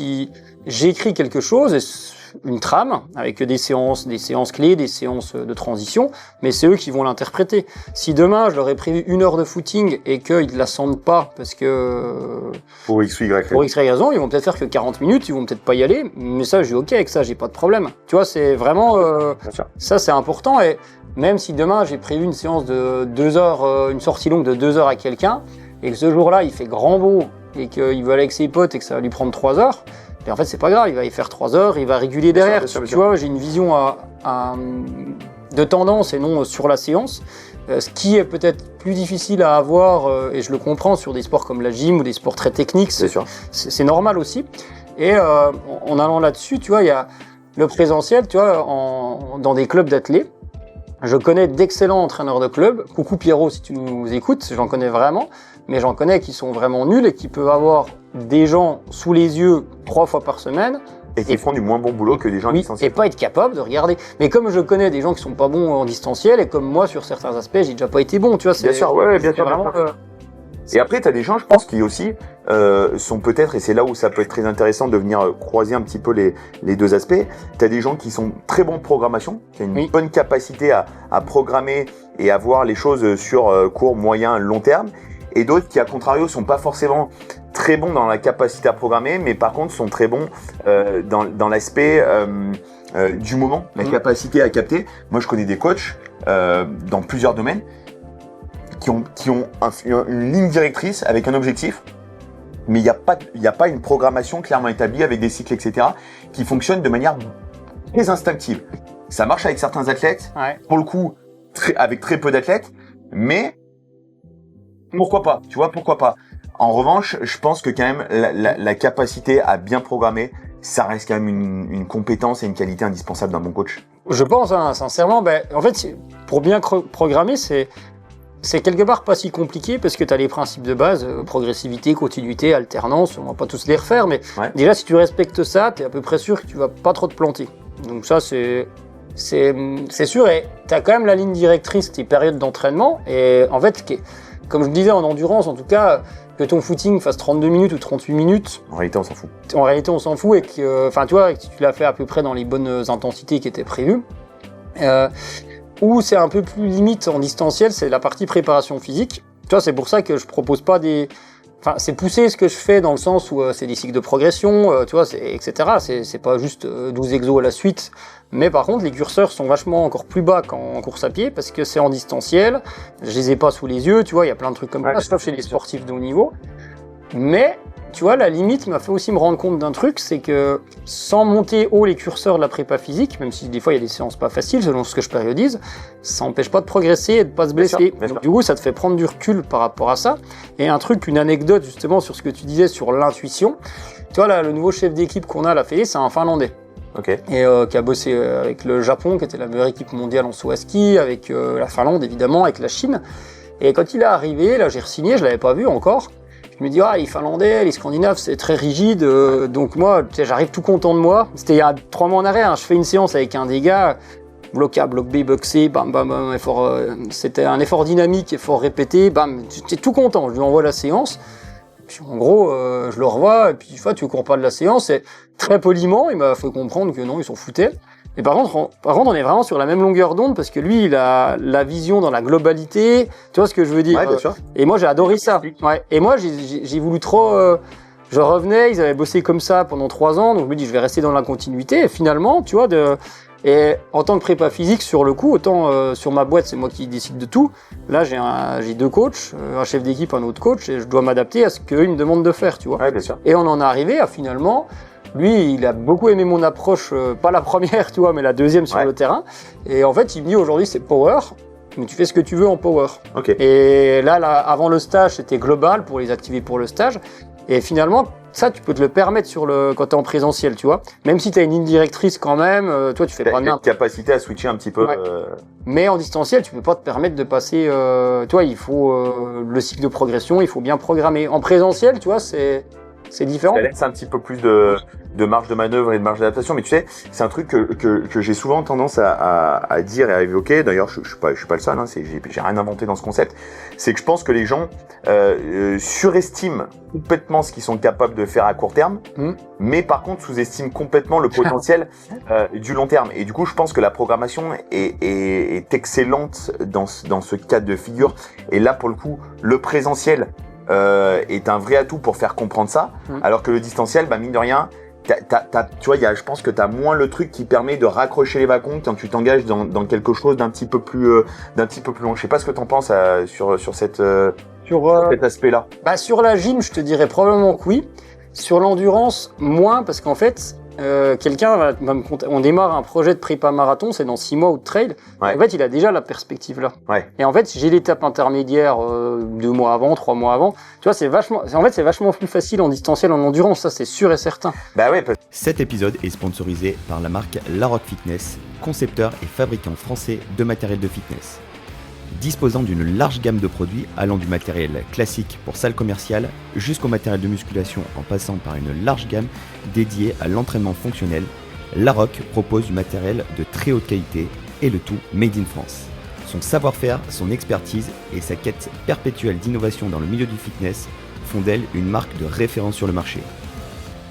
j'écris quelque chose, une trame avec des séances clés, des séances de transition, mais c'est eux qui vont l'interpréter. Si demain, je leur ai prévu 1 heure de footing et qu'ils la sentent pas parce que... Pour X, Y raison, ils vont peut-être faire que 40 minutes, ils vont peut-être pas y aller, mais ça, je suis OK avec ça, j'ai pas de problème. Tu vois, c'est vraiment... ça, c'est important et même si demain, j'ai prévu une séance de 2 heures, une sortie longue de 2 heures à quelqu'un et que ce jour-là, il fait grand beau et qu'il veut aller avec ses potes et que ça va lui prendre 3 heures, et en fait, c'est pas grave, il va y faire 3 heures, il va réguler derrière. Bien sûr. Tu vois, j'ai une vision de tendance et non sur la séance. Ce qui est peut-être plus difficile à avoir, et je le comprends, sur des sports comme la gym ou des sports très techniques, c'est normal aussi. Et en allant là-dessus, tu vois, il y a le présentiel, tu vois, dans des clubs d'athlètes. Je connais d'excellents entraîneurs de club. Coucou Pierrot, si tu nous écoutes, j'en connais vraiment. Mais j'en connais qui sont vraiment nuls et qui peuvent avoir des gens sous les yeux 3 fois par semaine. Et qui font du moins bon boulot que des gens distanciels. Et pas être capable de regarder. Mais comme je connais des gens qui sont pas bons en distanciel, et comme moi, sur certains aspects, j'ai déjà pas été bon, tu vois. Bien sûr, bien sûr. Vraiment, et après, tu as des gens, je pense, qui aussi sont peut-être, et c'est là où ça peut être très intéressant de venir croiser un petit peu les deux aspects, tu as des gens qui sont très bons en programmation, qui ont une bonne capacité à programmer et à voir les choses sur court, moyen, long terme, et d'autres qui, à contrario, sont pas forcément très bons dans la capacité à programmer, mais par contre sont très bons dans l'aspect du moment, la capacité à capter. Moi, je connais des coachs dans plusieurs domaines qui ont une ligne directrice avec un objectif, mais il n'y a pas une programmation clairement établie avec des cycles, etc., qui fonctionnent de manière très instinctive. Ça marche avec certains athlètes, pour le coup, avec très peu d'athlètes. Mais pourquoi pas, tu vois, pourquoi pas. En revanche, je pense que quand même la capacité à bien programmer, ça reste quand même une compétence et une qualité indispensable d'un bon coach. Je pense, sincèrement, en fait, pour bien programmer, c'est quelque part pas si compliqué parce que tu as les principes de base, progressivité, continuité, alternance, on va pas tous les refaire, mais déjà si tu respectes ça, tu es à peu près sûr que tu vas pas trop te planter. Donc ça, c'est sûr, et tu as quand même la ligne directrice, tes périodes d'entraînement, et en fait, comme je le disais en endurance, en tout cas, que ton footing fasse 32 minutes ou 38 minutes. En réalité, on s'en fout. En réalité, on s'en fout et que, tu vois, que tu l'as fait à peu près dans les bonnes intensités qui étaient prévues. Où c'est un peu plus limite en distanciel, c'est la partie préparation physique. Tu vois, c'est pour ça que je propose pas des... Enfin, c'est poussé ce que je fais dans le sens où c'est des cycles de progression, tu vois, etc. C'est pas juste 12 exos à la suite. Mais par contre, les curseurs sont vachement encore plus bas qu'en course à pied parce que c'est en distanciel. Je les ai pas sous les yeux, tu vois, il y a plein de trucs comme ça, sauf chez les sportifs de haut niveau. Mais, tu vois, la limite m'a fait aussi me rendre compte d'un truc, c'est que sans monter haut les curseurs de la prépa physique, même si des fois il y a des séances pas faciles selon ce que je périodise, ça n'empêche pas de progresser et de pas se blesser. Bien sûr. Du coup, ça te fait prendre du recul par rapport à ça. Et un truc, une anecdote justement sur ce que tu disais sur l'intuition. Tu vois, là, le nouveau chef d'équipe qu'on a, la Félix, c'est un Finlandais. Okay. Et qui a bossé avec le Japon, qui était la meilleure équipe mondiale en saut à ski, avec la Finlande évidemment, avec la Chine. Et quand il est arrivé, là j'ai re-signé, je l'avais pas vu encore. Je me dis, les Finlandais, les Scandinaves, c'est très rigide. Donc moi, j'arrive tout content de moi. C'était il y a 3 mois en arrière, je fais une séance avec un des gars, bloc A, bloc B, bloc C, bam, bam, bam, effort, c'était un effort dynamique, effort répété, bam, j'étais tout content, je lui envoie la séance. Puis en gros, je le revois, et puis tu cours pas de la séance, et très poliment, il m'a fait comprendre que non, ils s'en foutaient. Et par contre, on est vraiment sur la même longueur d'onde, parce que lui, il a la vision dans la globalité, tu vois ce que je veux dire? Ouais, bien sûr. Et moi, j'ai adoré ça. Ouais. Et moi, j'ai voulu trop... je revenais, ils avaient bossé comme ça pendant 3 ans, donc je me dis, je vais rester dans la continuité, et finalement, tu vois, et en tant que prépa physique, sur le coup, autant sur ma boîte, c'est moi qui décide de tout. Là, j'ai 2 coachs, un chef d'équipe, un autre coach, et je dois m'adapter à ce qu'eux me demandent de faire, tu vois. Ouais, bien sûr. Et on en est arrivé à finalement, lui, il a beaucoup aimé mon approche, pas la première, tu vois, mais la deuxième sur le terrain. Et en fait, il me dit aujourd'hui, c'est power, mais tu fais ce que tu veux en power. Okay. Et là, avant le stage, c'était global pour les activer pour le stage. Et finalement, ça, tu peux te le permettre quand t'es en présentiel, tu vois. Même si t'as une ligne directrice quand même, toi, tu fais pas de n'importe. Capacité à switcher un petit peu. Ouais. Mais en distanciel, tu peux pas te permettre de passer, toi, il faut le cycle de progression, il faut bien programmer. En présentiel, tu vois, c'est différent. Ça laisse un petit peu plus de marge de manœuvre et de marge d'adaptation, mais tu sais, c'est un truc que j'ai souvent tendance à dire et à évoquer. D'ailleurs, je suis pas le seul, hein, j'ai rien inventé dans ce concept. C'est que je pense que les gens surestiment complètement ce qu'ils sont capables de faire à court terme, mais par contre sous-estiment complètement le potentiel du long terme. Et du coup, je pense que la programmation est excellente dans ce cas de figure. Et là, pour le coup, le présentiel est un vrai atout pour faire comprendre ça, alors que le distanciel, mine de rien, tu vois, je pense que t'as moins le truc qui permet de raccrocher les wagons quand tu t'engages dans quelque chose d'un petit peu plus long. Je sais pas ce que t'en penses sur cet aspect-là. Sur la gym, je te dirais probablement que oui. Sur l'endurance, moins, parce qu'en fait, quelqu'un va me compter. On démarre un projet de prépa marathon, c'est dans 6 mois ou de trail. Ouais. En fait, il a déjà la perspective là. Ouais. Et en fait, j'ai l'étape intermédiaire 2 mois avant, 3 mois avant. Tu vois, c'est vachement plus facile en distanciel, en endurance, ça c'est sûr et certain. Bah ouais. Cet épisode est sponsorisé par la marque Larocque Fitness, concepteur et fabricant français de matériel de fitness. Disposant d'une large gamme de produits allant du matériel classique pour salle commerciale jusqu'au matériel de musculation en passant par une large gamme dédiée à l'entraînement fonctionnel, Larocque propose du matériel de très haute qualité et le tout made in France. Son savoir-faire, son expertise et sa quête perpétuelle d'innovation dans le milieu du fitness font d'elle une marque de référence sur le marché.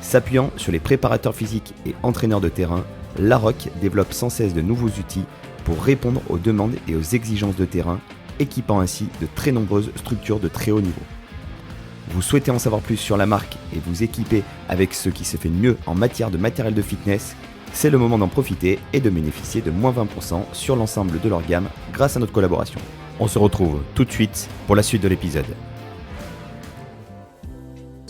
S'appuyant sur les préparateurs physiques et entraîneurs de terrain, Larocque développe sans cesse de nouveaux outils pour répondre aux demandes et aux exigences de terrain, équipant ainsi de très nombreuses structures de très haut niveau. Vous souhaitez en savoir plus sur la marque et vous équiper avec ce qui se fait mieux en matière de matériel de fitness, c'est le moment d'en profiter et de bénéficier de moins 20% sur l'ensemble de leur gamme grâce à notre collaboration. On se retrouve tout de suite pour la suite de l'épisode.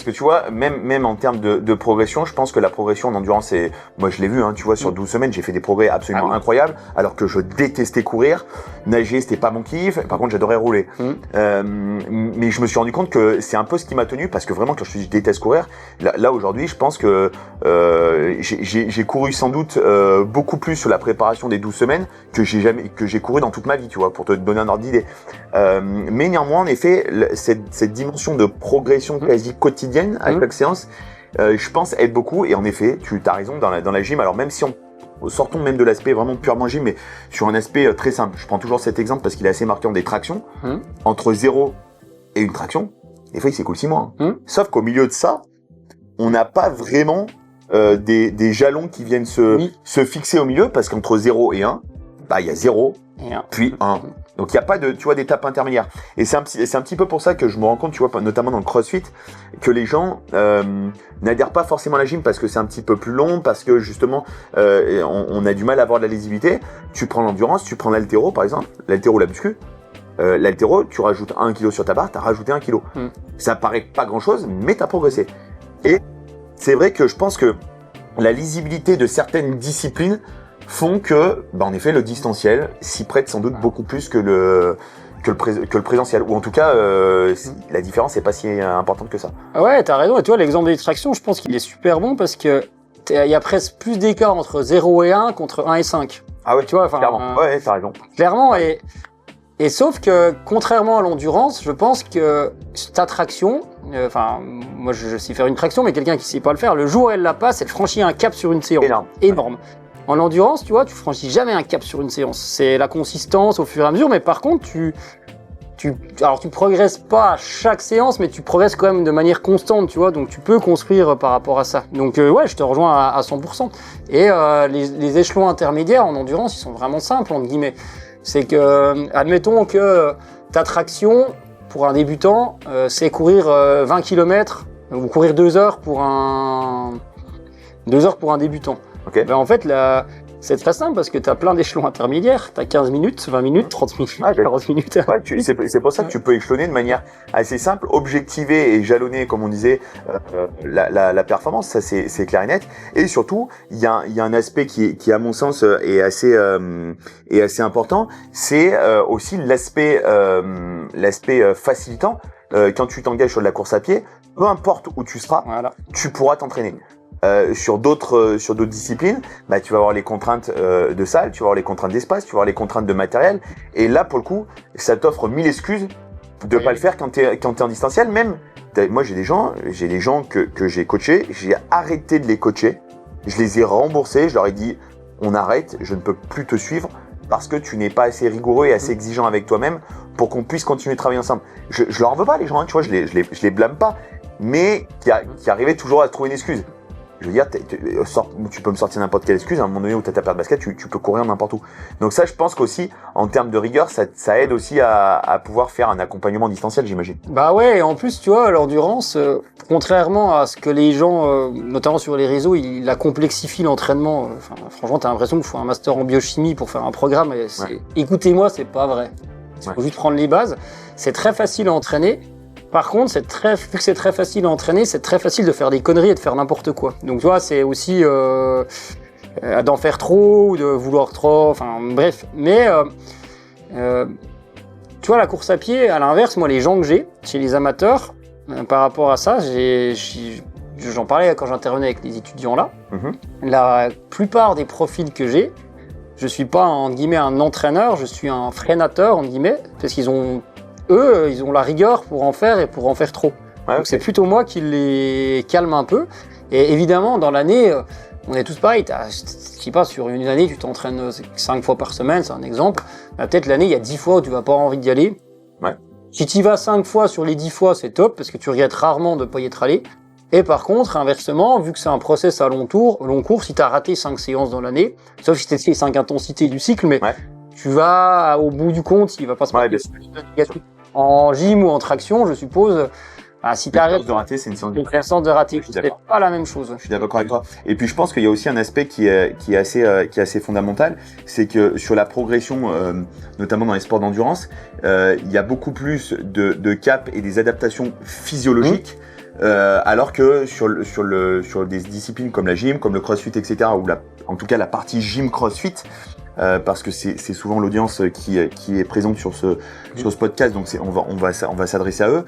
Parce que tu vois, même en termes de progression, je pense que la progression en endurance, moi je l'ai vu, hein, tu vois, sur 12 semaines, j'ai fait des progrès absolument incroyables, alors que je détestais courir, nager, c'était pas mon kiff. Par contre, j'adorais rouler. Mais je me suis rendu compte que c'est un peu ce qui m'a tenu, parce que vraiment, quand je dis je déteste courir, là aujourd'hui, je pense que j'ai couru sans doute beaucoup plus sur la préparation des 12 semaines que j'ai couru dans toute ma vie, tu vois, pour te donner un ordre d'idée. Mais néanmoins, en effet, cette dimension de progression quasi quotidienne à chaque séance, je pense aide beaucoup. Et en effet, tu as raison, dans la gym, alors même si sortons même de l'aspect vraiment purement gym, mais sur un aspect très simple. Je prends toujours cet exemple parce qu'il est assez marquant des tractions. Entre 0 et une traction, des fois il s'écoule 6 mois. Sauf qu'au milieu de ça, on n'a pas vraiment des jalons qui viennent se fixer au milieu, parce qu'entre 0 et 1, il y a 0, puis 1. Donc il n'y a pas d'étape intermédiaire. Et c'est un petit peu pour ça que je me rends compte, tu vois, notamment dans le CrossFit, que les gens n'adhèrent pas forcément à la gym parce que c'est un petit peu plus long, parce que justement on a du mal à avoir de la lisibilité. Tu prends l'endurance, tu prends l'haltéro par exemple, l'haltéro ou la muscu. L'haltéro, tu rajoutes 1 kg sur ta barre, tu as rajouté 1 kg. Ça paraît pas grand chose, mais tu as progressé. Et c'est vrai que je pense que la lisibilité de certaines disciplines font que, en effet, le distanciel s'y prête sans doute beaucoup plus que le présentiel. Ou en tout cas, la différence n'est pas si importante que ça. Ouais, t'as raison. Et tu vois, l'exemple des tractions, je pense qu'il est super bon parce que il y a presque plus d'écart entre 0 et 1 qu'entre 1 et 5. Ah ouais, tu vois, clairement. Ouais, t'as raison. Clairement, et sauf que, contrairement à l'endurance, je pense que ta traction, moi je sais faire une traction, mais quelqu'un qui sait pas le faire, le jour où elle la passe, elle franchit un cap sur une séance. Énorme. En endurance, tu vois, tu franchis jamais un cap sur une séance. C'est la consistance au fur et à mesure, mais par contre, tu progresses pas à chaque séance, mais tu progresses quand même de manière constante, tu vois, donc tu peux construire par rapport à ça. Donc ouais, je te rejoins à 100%. Et les échelons intermédiaires en endurance, ils sont vraiment simples, entre guillemets. C'est que, admettons que ta traction, pour un débutant, c'est courir 20 km, ou courir 2 heures pour un débutant. Okay. En fait, c'est très simple parce que tu as plein d'échelons intermédiaires. Tu as 15 minutes, 20 minutes, 30 minutes, 40 minutes. Ouais, c'est pour ça que tu peux échelonner de manière assez simple, objectiver et jalonner, comme on disait, la performance. Ça, c'est clair et net. Et surtout, il y a un aspect qui à mon sens, est assez important. C'est aussi l'aspect facilitant. Quand tu t'engages sur de la course à pied, peu importe où tu seras, tu pourras t'entraîner. Sur d'autres disciplines, tu vas avoir les contraintes de salle, tu vas avoir les contraintes d'espace, tu vas avoir les contraintes de matériel, et là pour le coup, ça t'offre 1000 excuses de pas le faire quand t'es en distanciel. Même moi j'ai des gens que j'ai coachés, j'ai arrêté de les coacher, je les ai remboursés, je leur ai dit on arrête, je ne peux plus te suivre parce que tu n'es pas assez rigoureux et assez exigeant avec toi-même pour qu'on puisse continuer de travailler ensemble. Je leur en veux pas les gens, hein, tu vois, je les blâme pas, mais qui arrivaient toujours à trouver une excuse. Je veux dire, tu peux me sortir n'importe quelle excuse, à un moment donné où tu as ta paire de basket, tu peux courir n'importe où. Donc ça, je pense qu'aussi, en termes de rigueur, ça aide aussi à pouvoir faire un accompagnement distanciel, j'imagine. Bah ouais, et en plus, tu vois, l'endurance, contrairement à ce que les gens, notamment sur les réseaux, ils la complexifient l'entraînement. Franchement, t'as l'impression qu'il faut un master en biochimie pour faire un programme. Et écoutez-moi, c'est pas vrai. Il faut juste prendre les bases. C'est très facile à entraîner. Par contre, vu que c'est très facile à entraîner, c'est très facile de faire des conneries et de faire n'importe quoi. Donc tu vois, c'est aussi d'en faire trop ou de vouloir trop, bref. Mais tu vois, la course à pied, à l'inverse, moi les gens que j'ai, chez les amateurs, par rapport à ça, j'en parlais quand j'intervenais avec les étudiants là. La plupart des profils que j'ai, je suis pas entre guillemets un entraîneur, je suis un freinateur entre guillemets, parce qu'ils ont la rigueur pour en faire et pour en faire trop. Donc c'est plutôt moi qui les calme un peu. Et évidemment, dans l'année, on est tous pareils. Je sais pas, sur une année, tu t'entraînes 5 fois par semaine, c'est un exemple. Peut-être l'année, il y a 10 fois où tu vas pas avoir envie d'y aller. Si tu y vas 5 fois sur les 10 fois, c'est top, parce que tu regrettes rarement de ne pas y être allé. Et par contre, inversement, vu que c'est un process à long cours, si tu as raté 5 séances dans l'année, sauf si tu essayes 5 intensités du cycle, mais tu vas au bout du compte, il va pas se passer négatif. En gym ou en traction, je suppose, si tu arrêtes de rater, c'est une séance de rater, c'est pas la même chose. Je suis d'accord avec toi. Et puis je pense qu'il y a aussi un aspect qui est assez fondamental, c'est que sur la progression, notamment dans les sports d'endurance, il y a beaucoup plus de caps et des adaptations physiologiques alors que sur des disciplines comme la gym, comme le crossfit, etc., ou en tout cas la partie gym crossfit, parce que c'est souvent l'audience qui est présente sur ce podcast, donc on va s'adresser à eux.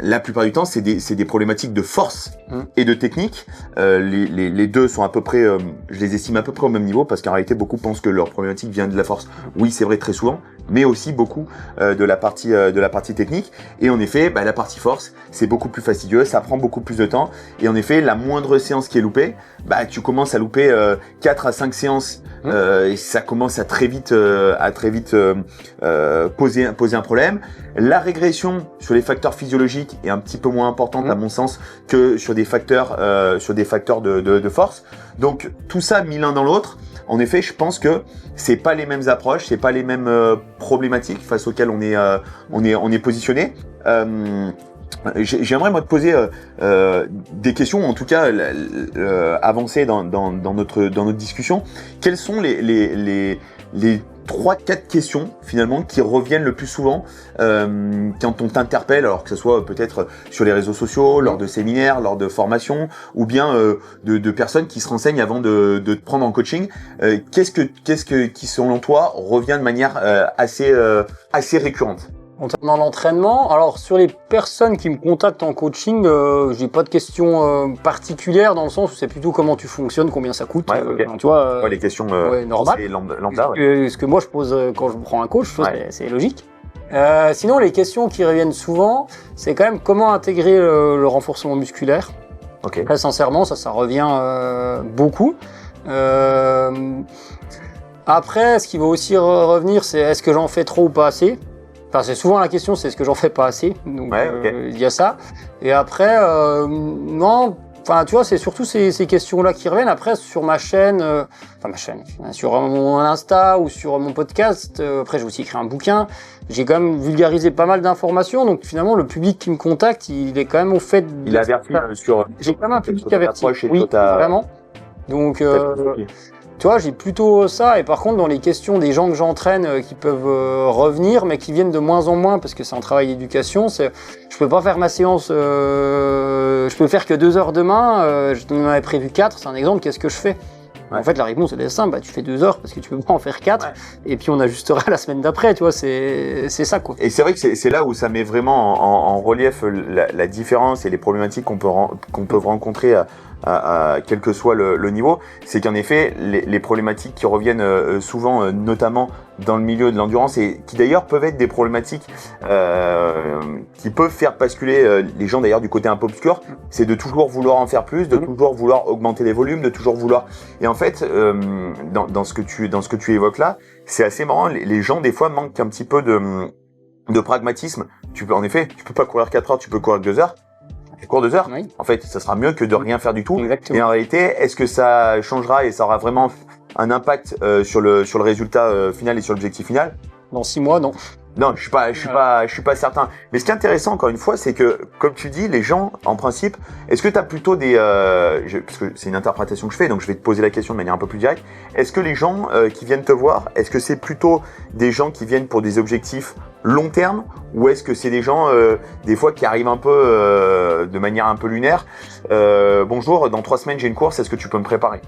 La plupart du temps, c'est des problématiques de force et de technique. Les deux sont à peu près, je les estime à peu près au même niveau, parce qu'en réalité, beaucoup pensent que leur problématique vient de la force. Oui, c'est vrai, très souvent, mais aussi beaucoup de la partie technique. Et en effet, la partie force, c'est beaucoup plus fastidieux, ça prend beaucoup plus de temps. Et en effet, la moindre séance qui est loupée, tu commences à louper 4 à 5 séances. Et ça commence à très vite poser un problème. La régression sur les facteurs physiologiques est un petit peu moins importante à mon sens que sur des facteurs de force. Donc tout ça mis l'un dans l'autre, en effet, je pense que c'est pas les mêmes approches, c'est pas les mêmes problématiques face auxquelles on est positionné. J'aimerais moi te poser des questions, en tout cas avancer dans notre discussion. Quelles sont les 3-4 questions finalement qui reviennent le plus souvent quand on t'interpelle, alors que ce soit peut-être sur les réseaux sociaux, lors de séminaires, lors de formations, ou bien de personnes qui se renseignent avant de te prendre en coaching. Qu'est-ce qui selon toi revient de manière assez récurrente? Concernant l'entraînement, alors sur les personnes qui me contactent en coaching, j'ai pas de questions particulières dans le sens où c'est plutôt comment tu fonctionnes, combien ça coûte. Okay. Tu vois, les questions normales. Lambda. Ce que moi je pose quand je prends un coach, c'est logique. Sinon, les questions qui reviennent souvent, c'est quand même comment intégrer le renforcement musculaire. Okay. Très sincèrement, ça revient beaucoup. Après, ce qui va aussi revenir, c'est est-ce que j'en fais trop ou pas assez? Enfin, c'est souvent la question, c'est est-ce que j'en fais pas assez? Donc, il y a ça. Et après, non, enfin, tu vois, c'est surtout ces questions-là qui reviennent. Après, sur ma chaîne, sur mon Insta ou sur mon podcast, après, j'ai aussi écrit un bouquin. J'ai quand même vulgarisé pas mal d'informations. Donc, finalement, le public qui me contacte, il est quand même au fait de... Il avertit sur... J'ai quand même un public averti. Oui, ta... vraiment. Donc... Tu vois, j'ai plutôt ça, et par contre, dans les questions des gens que j'entraîne qui peuvent revenir, mais qui viennent de moins en moins, parce que c'est un travail d'éducation, je peux pas faire ma séance, je peux faire que 2 heures demain, je m'en avais prévu 4, c'est un exemple, qu'est-ce que je fais? En fait, la réponse, elle est simple, tu fais 2 heures parce que tu peux pas en faire 4, et puis on ajustera la semaine d'après, tu vois, c'est ça, quoi. Et c'est vrai que c'est là où ça met vraiment en relief la différence et les problématiques qu'on peut rencontrer à quel que soit le niveau, c'est qu'en effet, les problématiques qui reviennent souvent, notamment dans le milieu de l'endurance, et qui d'ailleurs peuvent être des problématiques qui peuvent faire basculer les gens d'ailleurs du côté un peu obscur, c'est de toujours vouloir en faire plus, de toujours vouloir augmenter les volumes, de toujours vouloir... Et en fait, dans ce que tu évoques là, c'est assez marrant, les gens des fois manquent un petit peu de pragmatisme. Tu peux pas courir 4 heures, tu peux courir 2 heures. Tu cours 2 heures. Oui. En fait, ça sera mieux que de rien faire du tout. Exactement. Et en réalité, est-ce que ça changera et ça aura vraiment un impact sur le résultat final et sur l'objectif final? Dans 6 mois, non. Non, je suis pas certain. Mais ce qui est intéressant, encore une fois, c'est que, comme tu dis, les gens, en principe, est-ce que tu as plutôt des, parce que c'est une interprétation que je fais, donc je vais te poser la question de manière un peu plus directe. Est-ce que les gens qui viennent te voir, est-ce que c'est plutôt des gens qui viennent pour des objectifs long terme, ou est-ce que c'est des gens, des fois, qui arrivent un peu de manière un peu lunaire? Bonjour, dans 3 semaines, j'ai une course, est-ce que tu peux me préparer?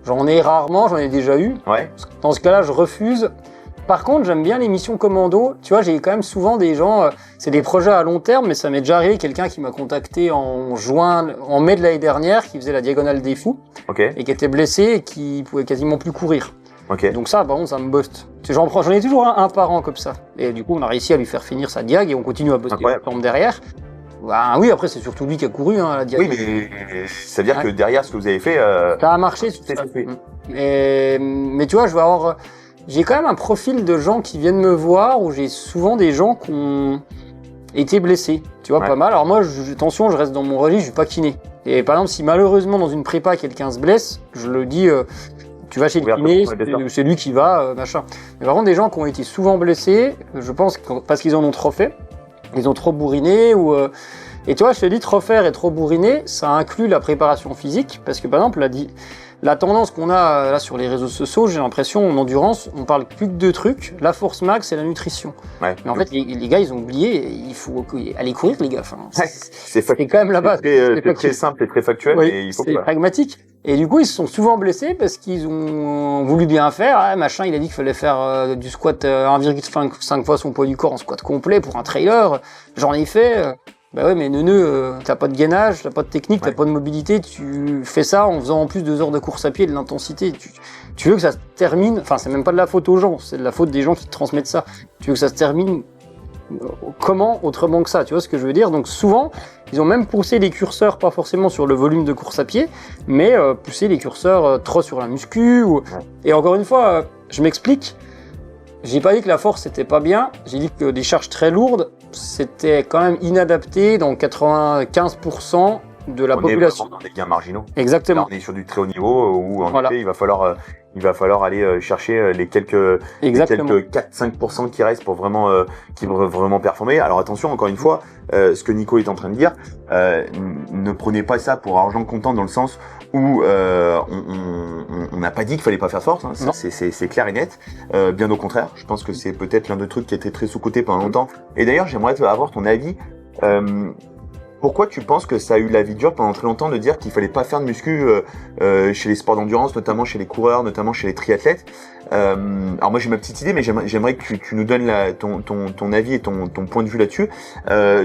J'en ai rarement, j'en ai déjà eu. Ouais. Dans ce cas-là, je refuse. Par contre, j'aime bien les missions commando. Tu vois, j'ai quand même souvent des gens, c'est des projets à long terme, mais ça m'est déjà arrivé, quelqu'un qui m'a contacté en mai de l'année dernière, qui faisait la Diagonale des Fous, et qui était blessé et qui pouvait quasiment plus courir. Donc ça, par contre, ça me buste. J'en ai toujours un par an comme ça. Et du coup, on a réussi à lui faire finir sa diag et on continue à bosser ensemble derrière. Bah oui, après, c'est surtout lui qui a couru, la diag. Oui, mais ça veut dire que derrière ce que vous avez fait... Ça a marché, c'est ça. Mais tu vois, j'ai quand même un profil de gens qui viennent me voir où j'ai souvent des gens qui ont été blessés, tu vois, pas mal. Alors moi, attention, je reste dans mon registre, je suis pas kiné. Et par exemple, si malheureusement dans une prépa quelqu'un se blesse, je le dis, tu vas chez le kiné, c'est lui qui va, machin. Mais par contre, des gens qui ont été souvent blessés, je pense parce qu'ils en ont trop fait, ils ont trop bourriné ou... Et tu vois, je te dis, trop faire et trop bourriner, ça inclut la préparation physique, parce que par exemple, la tendance qu'on a là sur les réseaux sociaux, j'ai l'impression, en endurance, on parle plus que de 2 trucs, la force max et la nutrition. Ouais. Mais en fait, les gars, ils ont oublié, il faut aller courir, les gars. Enfin, C'est quand même la base. C'est très simple et très factuel, oui, et il faut c'est pragmatique. Et du coup, ils se sont souvent blessés parce qu'ils ont voulu bien faire. Ah, machin, il a dit qu'il fallait faire du squat 1,5 fois son poids du corps en squat complet pour un trailer. J'en ai fait. Bah ouais, mais neuneu, t'as pas de gainage, t'as pas de technique, t'as pas de mobilité. Tu fais ça en faisant en plus 2 heures de course à pied et de l'intensité. Tu veux que ça se termine. Enfin, c'est même pas de la faute aux gens, c'est de la faute des gens qui te transmettent ça. Tu veux que ça se termine comment autrement que ça, tu vois ce que je veux dire? Donc souvent, ils ont même poussé les curseurs, pas forcément sur le volume de course à pied, mais poussé les curseurs trop sur la muscu. Et encore une fois, je m'explique, j'ai pas dit que la force c'était pas bien, j'ai dit que des charges très lourdes, c'était quand même inadapté dans 95% de la population. On est dans des gains marginaux. Exactement. Là, on est sur du très haut niveau où en effet, il va falloir aller chercher les quelques 4-5% qui restent pour vraiment performer. Alors attention, encore une fois, ce que Nico est en train de dire, ne prenez pas ça pour argent comptant dans le sens où on n'a pas dit qu'il fallait pas faire de force, hein, c'est clair et net. Bien au contraire, je pense que c'est peut-être l'un des trucs qui a été très sous-coté pendant longtemps. Et d'ailleurs, j'aimerais avoir ton avis. Pourquoi tu penses que ça a eu la vie dure pendant très longtemps de dire qu'il fallait pas faire de muscu chez les sports d'endurance, notamment chez les coureurs, notamment chez les triathlètes? Alors moi j'ai ma petite idée, mais j'aimerais que tu nous donnes ton avis et ton point de vue là-dessus.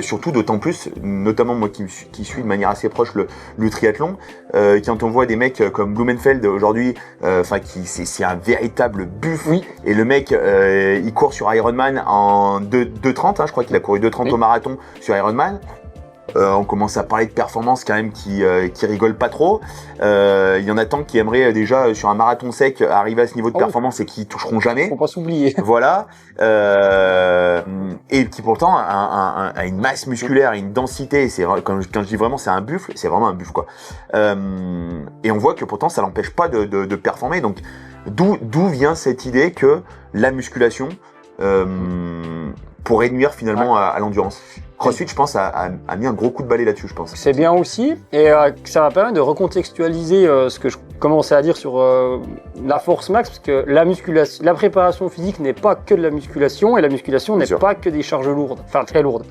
Surtout d'autant plus, notamment moi qui suis de manière assez proche le triathlon, quand on voit des mecs comme Blumenfeld aujourd'hui, c'est un véritable buff. Oui. Et le mec, il court sur Ironman en 2:30, hein, je crois qu'il a couru 2:30 au marathon sur Ironman. On commence à parler de performance quand même qui rigole pas trop. Il y en a tant qui aimeraient déjà sur un marathon sec arriver à ce niveau de performance et qui toucheront jamais. Faut pas s'oublier. Voilà. Et qui pourtant a une masse musculaire, une densité. Quand je dis vraiment c'est un buffle, c'est vraiment un buffle quoi. Et on voit que pourtant ça l'empêche pas de performer. Donc d'où vient cette idée que la musculation pourrait nuire finalement à l'endurance? CrossFit, je pense, a mis un gros coup de balai là-dessus, je pense. C'est bien aussi, et ça va permettre de recontextualiser ce que je commençais à dire sur la force max, parce que la préparation physique n'est pas que de la musculation, et la musculation n'est pas que des charges lourdes, enfin très lourdes.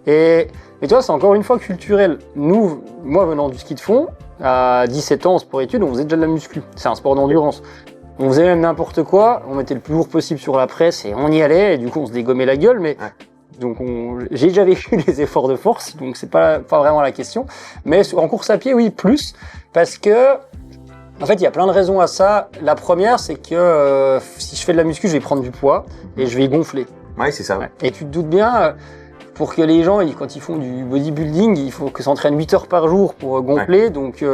Et tu vois, c'est encore une fois culturel. Moi venant du ski de fond, à 17 ans en sport-études, on faisait déjà de la muscu. C'est un sport d'endurance. On faisait même n'importe quoi, on mettait le plus lourd possible sur la presse et on y allait, et du coup on se dégommait la gueule, mais... Ouais. Donc j'ai déjà vécu les efforts de force, donc c'est pas vraiment la question. Mais en course à pied, oui, plus, parce que en fait il y a plein de raisons à ça. La première, c'est que si je fais de la muscu, je vais prendre du poids et je vais gonfler. Ouais, c'est ça. Ouais. Et tu te doutes bien, pour que les gens, quand ils font du bodybuilding, il faut qu'ils s'entraînent 8 heures par jour pour gonfler. Ouais. Donc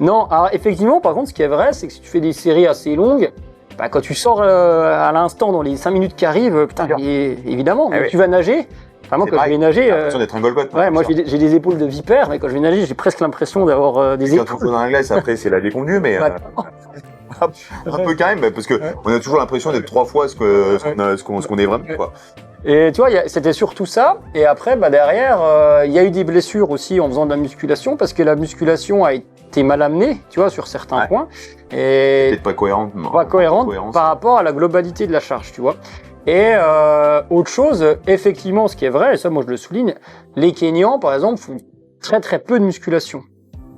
non. Alors effectivement, par contre, ce qui est vrai, c'est que si tu fais des séries assez longues, bah, quand tu sors à l'instant dans les 5 minutes qui arrivent, putain, évidemment, mais tu vas nager. Enfin, moi, quand je vais nager, l'impression d'être un Golgoth. Ouais, moi, j'ai des épaules de vipère, mais quand je vais nager, j'ai presque l'impression d'avoir des épaules. Quand on fait dans la glace, après, c'est la déconvenue, mais un peu quand même, parce que on a toujours l'impression d'être 3 fois ce qu'on est vraiment, quoi. Et tu vois, c'était surtout ça. Et après, bah, derrière, il y a eu des blessures aussi en faisant de la musculation, parce que la musculation a été mal amenée, tu vois, sur certains points. Et peut-être pas cohérente. Pas cohérente par rapport à la globalité de la charge, tu vois. Et autre chose, effectivement, ce qui est vrai, et ça, moi, je le souligne, les Kenyans, par exemple, font très très peu de musculation.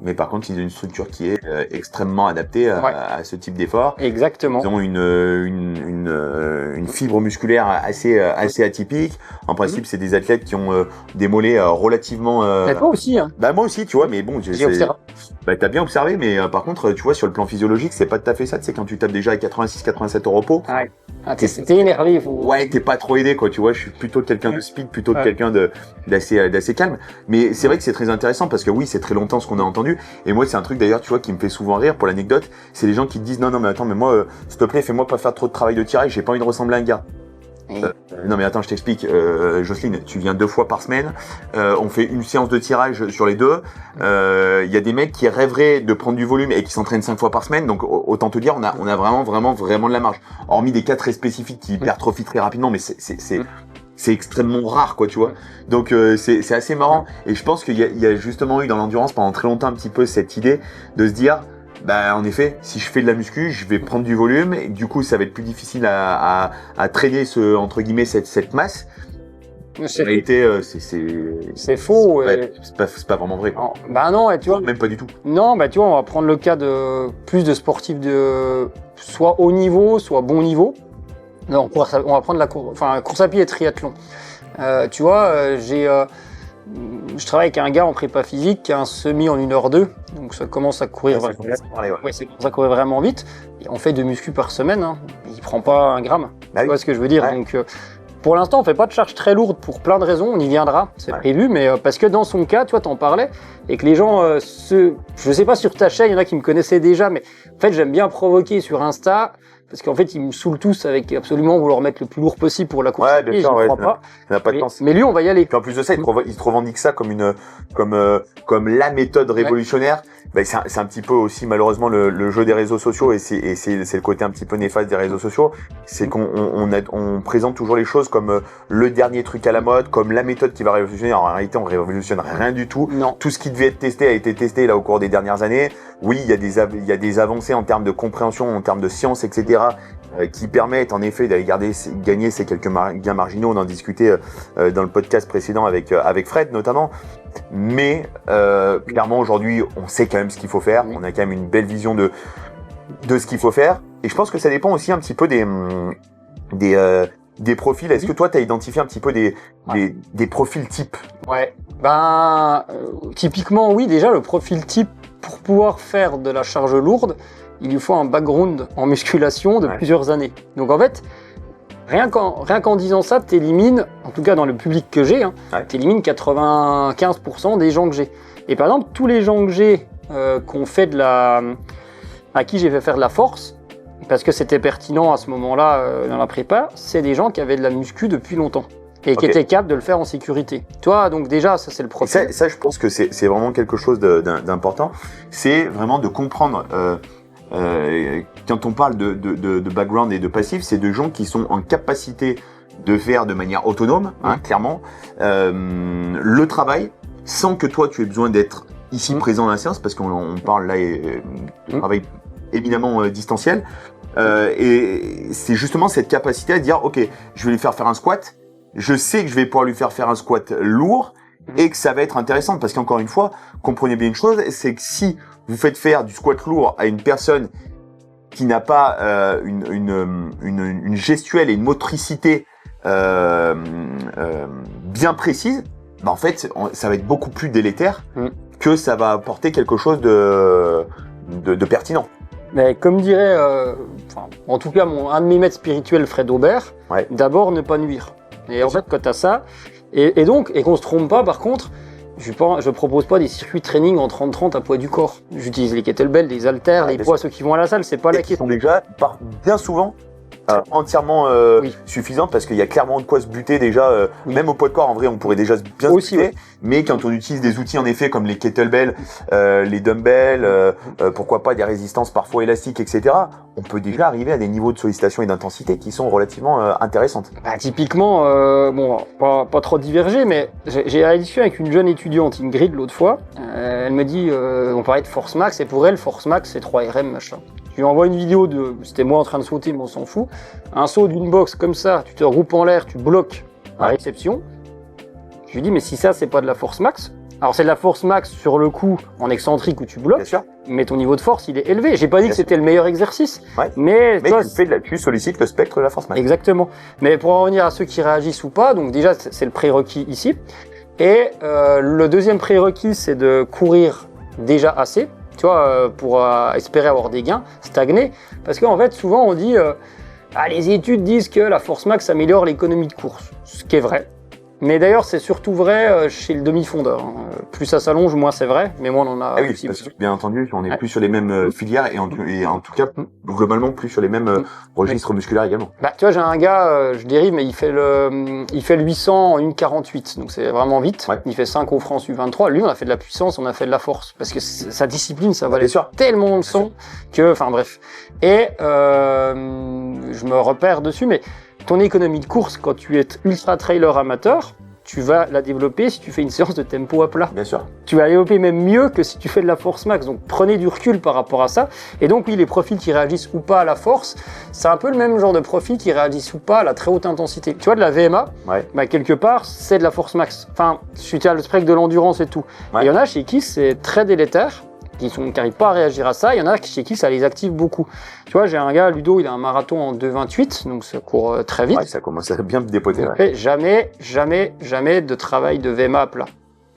Mais par contre, ils ont une structure qui est extrêmement adaptée à ce type d'effort. Exactement. Ils ont une fibre musculaire assez atypique. En principe, c'est des athlètes qui ont des mollets relativement... Toi aussi, hein. Bah moi aussi, tu vois, mais bon... J'ai observé. Bah t'as bien observé, mais par contre, tu vois, sur le plan physiologique, c'est pas tout à fait ça. Tu sais, quand tu tapes déjà à 86-87 au repos... Ouais. T'es énervé. Ouais, t'es pas trop aidé, quoi. Tu vois, je suis plutôt quelqu'un de speed, plutôt que quelqu'un d'assez calme. Mais c'est vrai que c'est très intéressant parce que oui, c'est très longtemps ce qu'on a entendu. Et moi, c'est un truc d'ailleurs, tu vois, qui me fait souvent rire pour l'anecdote. C'est les gens qui te disent non, mais attends, mais moi, s'il te plaît, fais-moi pas faire trop de travail de tirage. J'ai pas envie de ressembler à un gars. Non mais attends, je t'explique, Jocelyne, tu viens 2 fois par semaine, on fait une séance de tirage sur les 2, il y a des mecs qui rêveraient de prendre du volume et qui s'entraînent 5 fois par semaine, donc autant te dire, on a vraiment de la marge, hormis des cas très spécifiques qui hypertrophient très rapidement, mais c'est extrêmement rare, quoi, tu vois. Donc c'est assez marrant, et je pense qu'il y a justement eu dans l'endurance pendant très longtemps un petit peu cette idée de se dire bah en effet, si je fais de la muscu, je vais prendre du volume et du coup ça va être plus difficile à traîner entre guillemets cette masse. En réalité, c'est faux. Ouais, c'est pas vraiment vrai, quoi. Bah non, et tu vois. Même pas du tout. Non, bah tu vois, on va prendre le cas de plus de sportifs de soit haut niveau, soit bon niveau. Non, on va prendre course à pied et triathlon. Tu vois, je travaille avec un gars en prépa physique qui a un semi en 1h02, donc ça commence à courir. Ça commence à courir vraiment vite. Et on fait 2 muscu par semaine. Hein. Il prend pas un gramme. Tu vois ce que je veux dire. Ouais. Donc pour l'instant, on fait pas de charge très lourde pour plein de raisons. On y viendra, c'est prévu, mais parce que dans son cas, tu vois, t'en parlais et que les gens, je sais pas sur ta chaîne, il y en a qui me connaissaient déjà, mais en fait, j'aime bien provoquer sur Insta. Parce qu'en fait, ils me saoulent tous avec absolument vouloir mettre le plus lourd possible pour la course à pied, crois pas. Ça n'a pas de sens. Mais lui, on va y aller. Puis en plus de ça, il te revendique ça comme la méthode révolutionnaire. Bah, c'est un petit peu aussi malheureusement le jeu des réseaux sociaux et c'est le côté un petit peu néfaste des réseaux sociaux. C'est qu'on présente toujours les choses comme le dernier truc à la mode, comme la méthode qui va révolutionner. En réalité, on révolutionne rien du tout. Non. Tout ce qui devait être testé a été testé là au cours des dernières années. Oui, il y a des avancées en termes de compréhension, en termes de science, etc. Qui permettent en effet d'aller gagner ces quelques gains marginaux. On en discutait dans le podcast précédent avec Fred notamment. Mais clairement aujourd'hui, on sait quand même ce qu'il faut faire. On a quand même une belle vision de ce qu'il faut faire. Et je pense que ça dépend aussi un petit peu des profils. Est-ce que toi, tu as identifié un petit peu des profils types? Ouais. Typiquement, oui. Déjà, le profil type, pour pouvoir faire de la charge lourde, il lui faut un background en musculation de plusieurs années. Donc en fait, rien qu'en disant ça, t'élimines, en tout cas dans le public que j'ai, t'élimines 95% des gens que j'ai. Et par exemple, tous les gens que j'ai à qui j'ai fait faire de la force, parce que c'était pertinent à ce moment-là dans la prépa, c'est des gens qui avaient de la muscu depuis longtemps. Et qui étaient capables de le faire en sécurité. Toi, donc déjà, ça c'est le profil. Ça, je pense que c'est vraiment quelque chose d'important. C'est vraiment de comprendre... quand on parle de background et de passif, c'est de gens qui sont en capacité de faire de manière autonome, clairement, le travail, sans que toi tu aies besoin d'être ici présent dans la séance, parce qu'on parle là de travail éminemment distanciel, et c'est justement cette capacité à dire, ok, je vais lui faire un squat, je sais que je vais pouvoir lui faire un squat lourd, et que ça va être intéressant, parce qu'encore une fois, comprenez bien une chose, c'est que si vous faites faire du squat lourd à une personne qui n'a pas une gestuelle et une motricité bien précise, bah en fait, ça va être beaucoup plus délétère que ça va apporter quelque chose de pertinent. Mais comme dirait, en tout cas, un de mes maîtres spirituels, Fred Aubert, d'abord ne pas nuire. Et en fait, quand tu as ça, et qu'on se trompe pas, par contre, je propose pas des circuits de training en 30-30 à poids du corps. J'utilise les kettlebells, les haltères, les poids, ceux qui vont à la salle, c'est pas la question. Qui sont déjà, bien souvent, entièrement suffisante, parce qu'il y a clairement de quoi se buter déjà, même au poids de corps, en vrai, on pourrait déjà bien se buter. Mais quand on utilise des outils, en effet, comme les kettlebells, les dumbbells, pourquoi pas des résistances parfois élastiques, etc., on peut déjà arriver à des niveaux de sollicitation et d'intensité qui sont relativement intéressantes. Typiquement, pas trop diverger, mais j'ai discuté avec une jeune étudiante, Ingrid, l'autre fois. Elle me dit, on parlait de Force Max, et pour elle, Force Max, c'est 3 RM, machin. Je lui envoie une vidéo c'était moi en train de sauter, mais on s'en fout. Un saut d'une box comme ça, tu te regroupes en l'air, tu bloques à réception. Je lui dis, mais si ça, c'est pas de la Force Max. Alors, c'est de la Force Max sur le coup, en excentrique où tu bloques. Bien sûr. Mais ton niveau de force, il est élevé. J'ai pas dit que c'était le meilleur exercice. Mais tu sollicites le spectre de la Force Max. Exactement. Mais pour en revenir à ceux qui réagissent ou pas, donc déjà, c'est le prérequis ici. Et le deuxième prérequis, c'est de courir déjà assez. Tu vois, pour espérer avoir des gains, stagner. Parce qu'en fait, souvent, on dit les études disent que la Force Max améliore l'économie de course. Ce qui est vrai. Mais d'ailleurs, c'est surtout vrai chez le demi-fondeur. Plus ça s'allonge, moins c'est vrai. Mais moins on en a aussi. Parce que, bien entendu, on est plus sur les mêmes filières et en tout cas, globalement, plus sur les mêmes registres musculaires également. Tu vois, j'ai un gars, je dérive, mais il fait le 800 en 1,48. Donc c'est vraiment vite. Il fait 5 au France U23. Lui, on a fait de la puissance, on a fait de la force. Parce que sa discipline, ça valait tellement de sang que, enfin bref. Et je me repère dessus, mais ton économie de course, quand tu es ultra trailer amateur, tu vas la développer si tu fais une séance de tempo à plat. Bien sûr. Tu vas la développer même mieux que si tu fais de la force max. Donc prenez du recul par rapport à ça. Et donc oui, les profils qui réagissent ou pas à la force, c'est un peu le même genre de profil qui réagissent ou pas à la très haute intensité. Tu vois, de la VMA, quelque part, c'est de la force max. Enfin, tu as le spectre de l'endurance et tout. Il y en a chez qui c'est très délétère, qui n'arrivent pas à réagir à ça. Il y en a chez qui ça les active beaucoup. Tu vois, j'ai un gars, Ludo, il a un marathon en 2,28, donc ça court très vite. Ouais, ça commence à bien dépoter. Et jamais de travail de VMA à plat.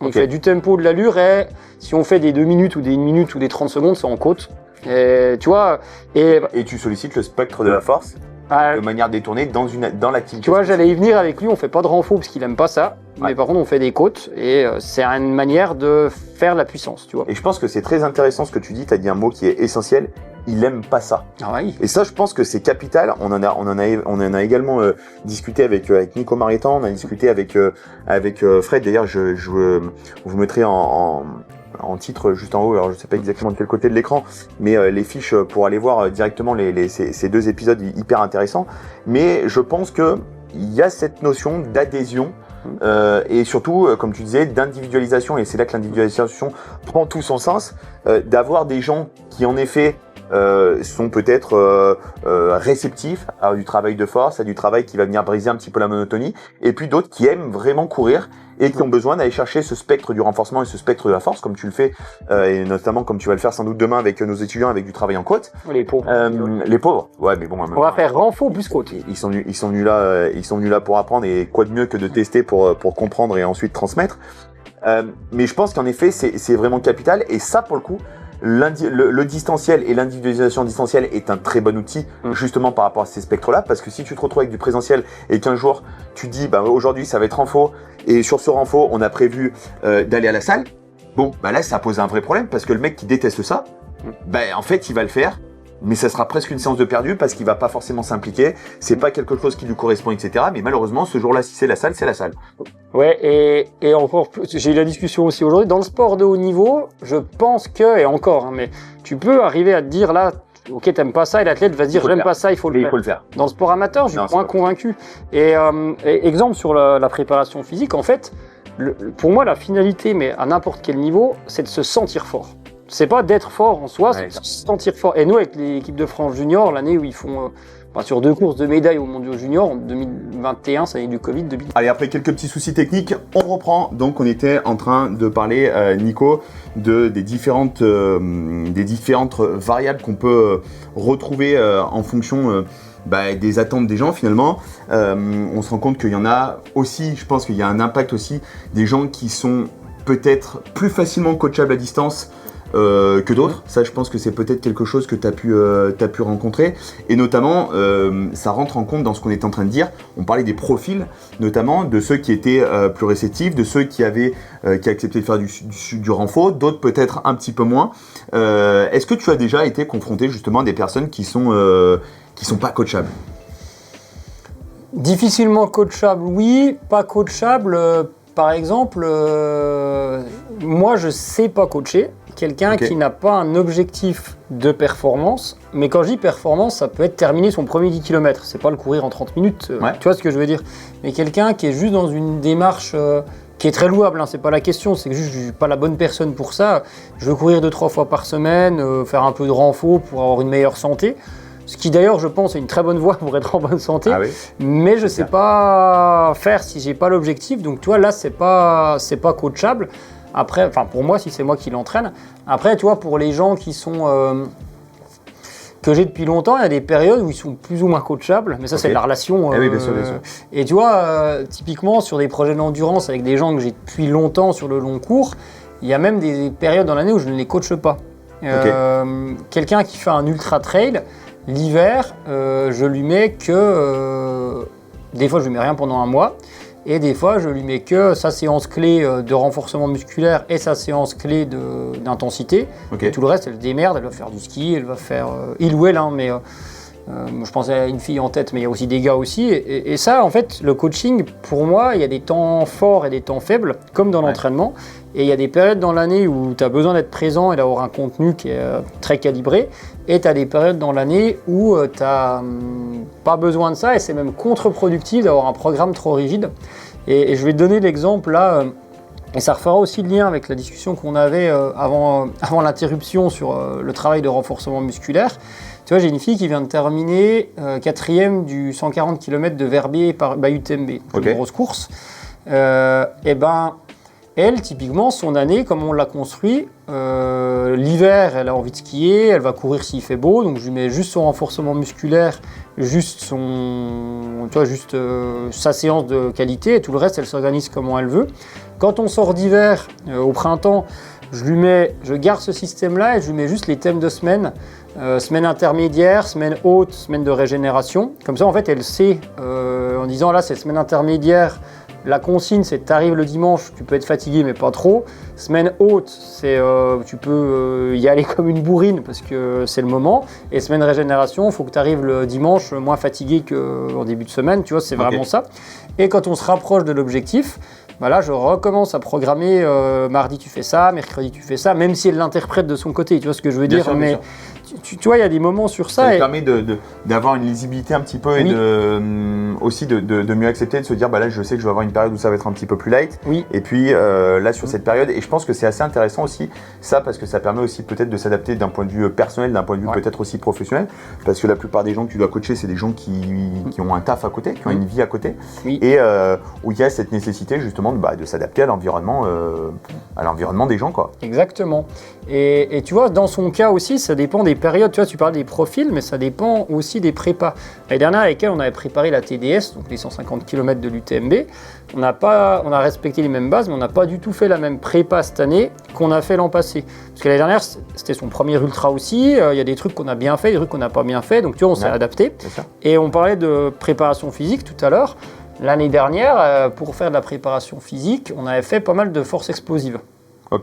On fait du tempo, de l'allure, et si on fait des 2 minutes ou des 1 minute ou des 30 secondes, c'est en côte. Et tu vois, et tu sollicites le spectre de la force de manière détournée dans l'activité. Tu vois, j'allais y venir avec lui, on fait pas de renfort parce qu'il aime pas ça, mais par contre on fait des côtes et c'est une manière de faire la puissance, tu vois. Et je pense que c'est très intéressant ce que tu dis, tu as dit un mot qui est essentiel, il aime pas ça. Ah oui. Et ça, je pense que c'est capital. On en a également discuté avec Nico Maritan, on a discuté avec Fred. D'ailleurs, je vous mettrai en titre juste en haut, alors je sais pas exactement de quel côté de l'écran, mais les fiches pour aller voir directement ces 2 épisodes hyper intéressants. Mais je pense que il y a cette notion d'adhésion et surtout, comme tu disais, d'individualisation, et c'est là que l'individualisation prend tout son sens, d'avoir des gens qui en effet sont peut-être réceptifs à du travail de force, à du travail qui va venir briser un petit peu la monotonie, et puis d'autres qui aiment vraiment courir et qui ont besoin d'aller chercher ce spectre du renforcement et ce spectre de la force, comme tu le fais, et notamment comme tu vas le faire sans doute demain avec nos étudiants, avec du travail en côte. Les pauvres. Les pauvres. Ouais, mais bon. On va faire renfort plus côte. Ils sont venus là pour apprendre, et quoi de mieux que de tester pour comprendre et ensuite transmettre. Mais je pense qu'en effet, c'est vraiment capital, et ça, pour le coup, le distanciel et l'individualisation distancielle est un très bon outil justement par rapport à ces spectres-là, parce que si tu te retrouves avec du présentiel et qu'un jour tu dis aujourd'hui ça va être renfort, et sur ce renfort on a prévu d'aller à la salle, là ça pose un vrai problème, parce que le mec qui déteste ça, en fait il va le faire, mais ça sera presque une séance de perdu parce qu'il va pas forcément s'impliquer, c'est pas quelque chose qui lui correspond, etc. Mais malheureusement, ce jour-là, si c'est la salle, c'est la salle. Ouais, et encore plus, j'ai eu la discussion aussi aujourd'hui, dans le sport de haut niveau, je pense que, et encore, mais tu peux arriver à te dire là, ok, t'aimes pas ça, et l'athlète va se dire j'aime pas ça, il faut le faire. Dans le sport amateur, je suis moins convaincu. Et exemple sur la préparation physique, en fait, pour moi, la finalité, mais à n'importe quel niveau, c'est de se sentir fort. C'est pas d'être fort en soi, c'est de se sentir fort. Et nous, avec l'équipe de France Junior, l'année où ils font sur 2 courses de médailles au Mondiaux Junior, en 2021, ça y est du Covid. Allez, après quelques petits soucis techniques, on reprend. Donc, on était en train de parler, Nico, des différentes variables qu'on peut retrouver en fonction des attentes des gens finalement. On se rend compte qu'il y en a aussi, je pense qu'il y a un impact aussi des gens qui sont peut-être plus facilement coachables à distance que d'autres. Ça, je pense que c'est peut-être quelque chose que tu as pu rencontrer. Et notamment, ça rentre en compte dans ce qu'on est en train de dire. On parlait des profils, notamment de ceux qui étaient plus réceptifs, de ceux qui acceptaient de faire du renfort, d'autres peut-être un petit peu moins. Est-ce que tu as déjà été confronté justement à des personnes qui sont pas coachables ? Difficilement coachable, oui. Pas coachable, par exemple, moi je sais pas coacher. Quelqu'un qui n'a pas un objectif de performance, mais quand je dis performance, ça peut être terminer son premier 10 km, c'est pas le courir en 30 minutes, tu vois ce que je veux dire. Mais quelqu'un qui est juste dans une démarche qui est très louable, c'est pas la question, c'est que juste je suis pas la bonne personne pour ça. Je veux courir 2-3 fois par semaine, faire un peu de renfort pour avoir une meilleure santé. Ce qui d'ailleurs, je pense, est une très bonne voie pour être en bonne santé, mais je sais pas faire si j'ai pas l'objectif. Donc, tu vois, là, c'est pas coachable. Après, pour moi, si c'est moi qui l'entraîne. Après, tu vois, pour les gens qui sont que j'ai depuis longtemps, il y a des périodes où ils sont plus ou moins coachables, mais ça, c'est de la relation. Oui, bien sûr. Et tu vois, typiquement sur des projets d'endurance avec des gens que j'ai depuis longtemps sur le long cours, il y a même des périodes dans l'année où je ne les coache pas. Quelqu'un qui fait un ultra trail, l'hiver, je lui mets que... des fois, je lui mets rien pendant un mois. Et des fois, je lui mets que sa séance clé de renforcement musculaire et sa séance clé d'intensité. Et tout le reste, elle démerde, elle va faire du ski, elle va faire... il ou elle, mais je pensais à une fille en tête, mais il y a aussi des gars aussi. Et ça, en fait, le coaching, pour moi, il y a des temps forts et des temps faibles, comme dans l'entraînement. Et il y a des périodes dans l'année où tu as besoin d'être présent et d'avoir un contenu qui est très calibré. Et tu as des périodes dans l'année où tu n'as pas besoin de ça et c'est même contre-productif d'avoir un programme trop rigide. Et je vais te donner l'exemple là, et ça refera aussi le lien avec la discussion qu'on avait avant l'interruption sur le travail de renforcement musculaire. Tu vois, j'ai une fille qui vient de terminer 4e du 140 km de Verbier par UTMB, une grosse course. Et ben, elle, typiquement, son année, comme on l'a construit, l'hiver, elle a envie de skier, elle va courir s'il fait beau, donc je lui mets juste son renforcement musculaire, juste sa séance de qualité, et tout le reste, elle s'organise comment elle veut. Quand on sort d'hiver, au printemps, je garde ce système-là et je lui mets juste les thèmes de semaine, semaine intermédiaire, semaine haute, semaine de régénération. Comme ça, en fait, elle sait, en disant là, c'est semaine intermédiaire, la consigne, c'est tu arrives le dimanche, tu peux être fatigué, mais pas trop. Semaine haute, c'est tu peux y aller comme une bourrine parce que c'est le moment. Et semaine régénération, il faut que tu arrives le dimanche moins fatigué qu'en début de semaine. Tu vois, c'est vraiment ça. Et quand on se rapproche de l'objectif, bah là, je recommence à programmer. Mardi, tu fais ça, mercredi, tu fais ça, même si elle l'interprète de son côté. Tu vois ce que je veux dire, sûr, mais tu vois, il y a des moments sur ça. Ça permet d'avoir une lisibilité un petit peu et aussi de mieux accepter, de se dire, bah là, je sais que je vais avoir une période où ça va être un petit peu plus light. Oui. Et puis là, sur cette période, et je pense que c'est assez intéressant aussi, ça, parce que ça permet aussi peut-être de s'adapter d'un point de vue personnel, d'un point de vue peut-être aussi professionnel, parce que la plupart des gens que tu dois coacher, c'est des gens qui ont un taf à côté, qui ont une vie à côté, et où il y a cette nécessité justement de s'adapter à l'environnement des gens, quoi. Exactement. Et tu vois, dans son cas aussi, ça dépend des périodes. Tu vois, tu parles des profils, mais ça dépend aussi des prépas. L'année dernière, avec elle, on avait préparé la TDS, donc les 150 km de l'UTMB. On a respecté les mêmes bases, mais on n'a pas du tout fait la même prépa cette année qu'on a fait l'an passé. Parce que l'année dernière, c'était son premier ultra aussi. Il y a des trucs qu'on a bien fait, des trucs qu'on n'a pas bien fait. Donc tu vois, on s'est adapté. Et on parlait de préparation physique tout à l'heure. L'année dernière, pour faire de la préparation physique, on avait fait pas mal de force explosive.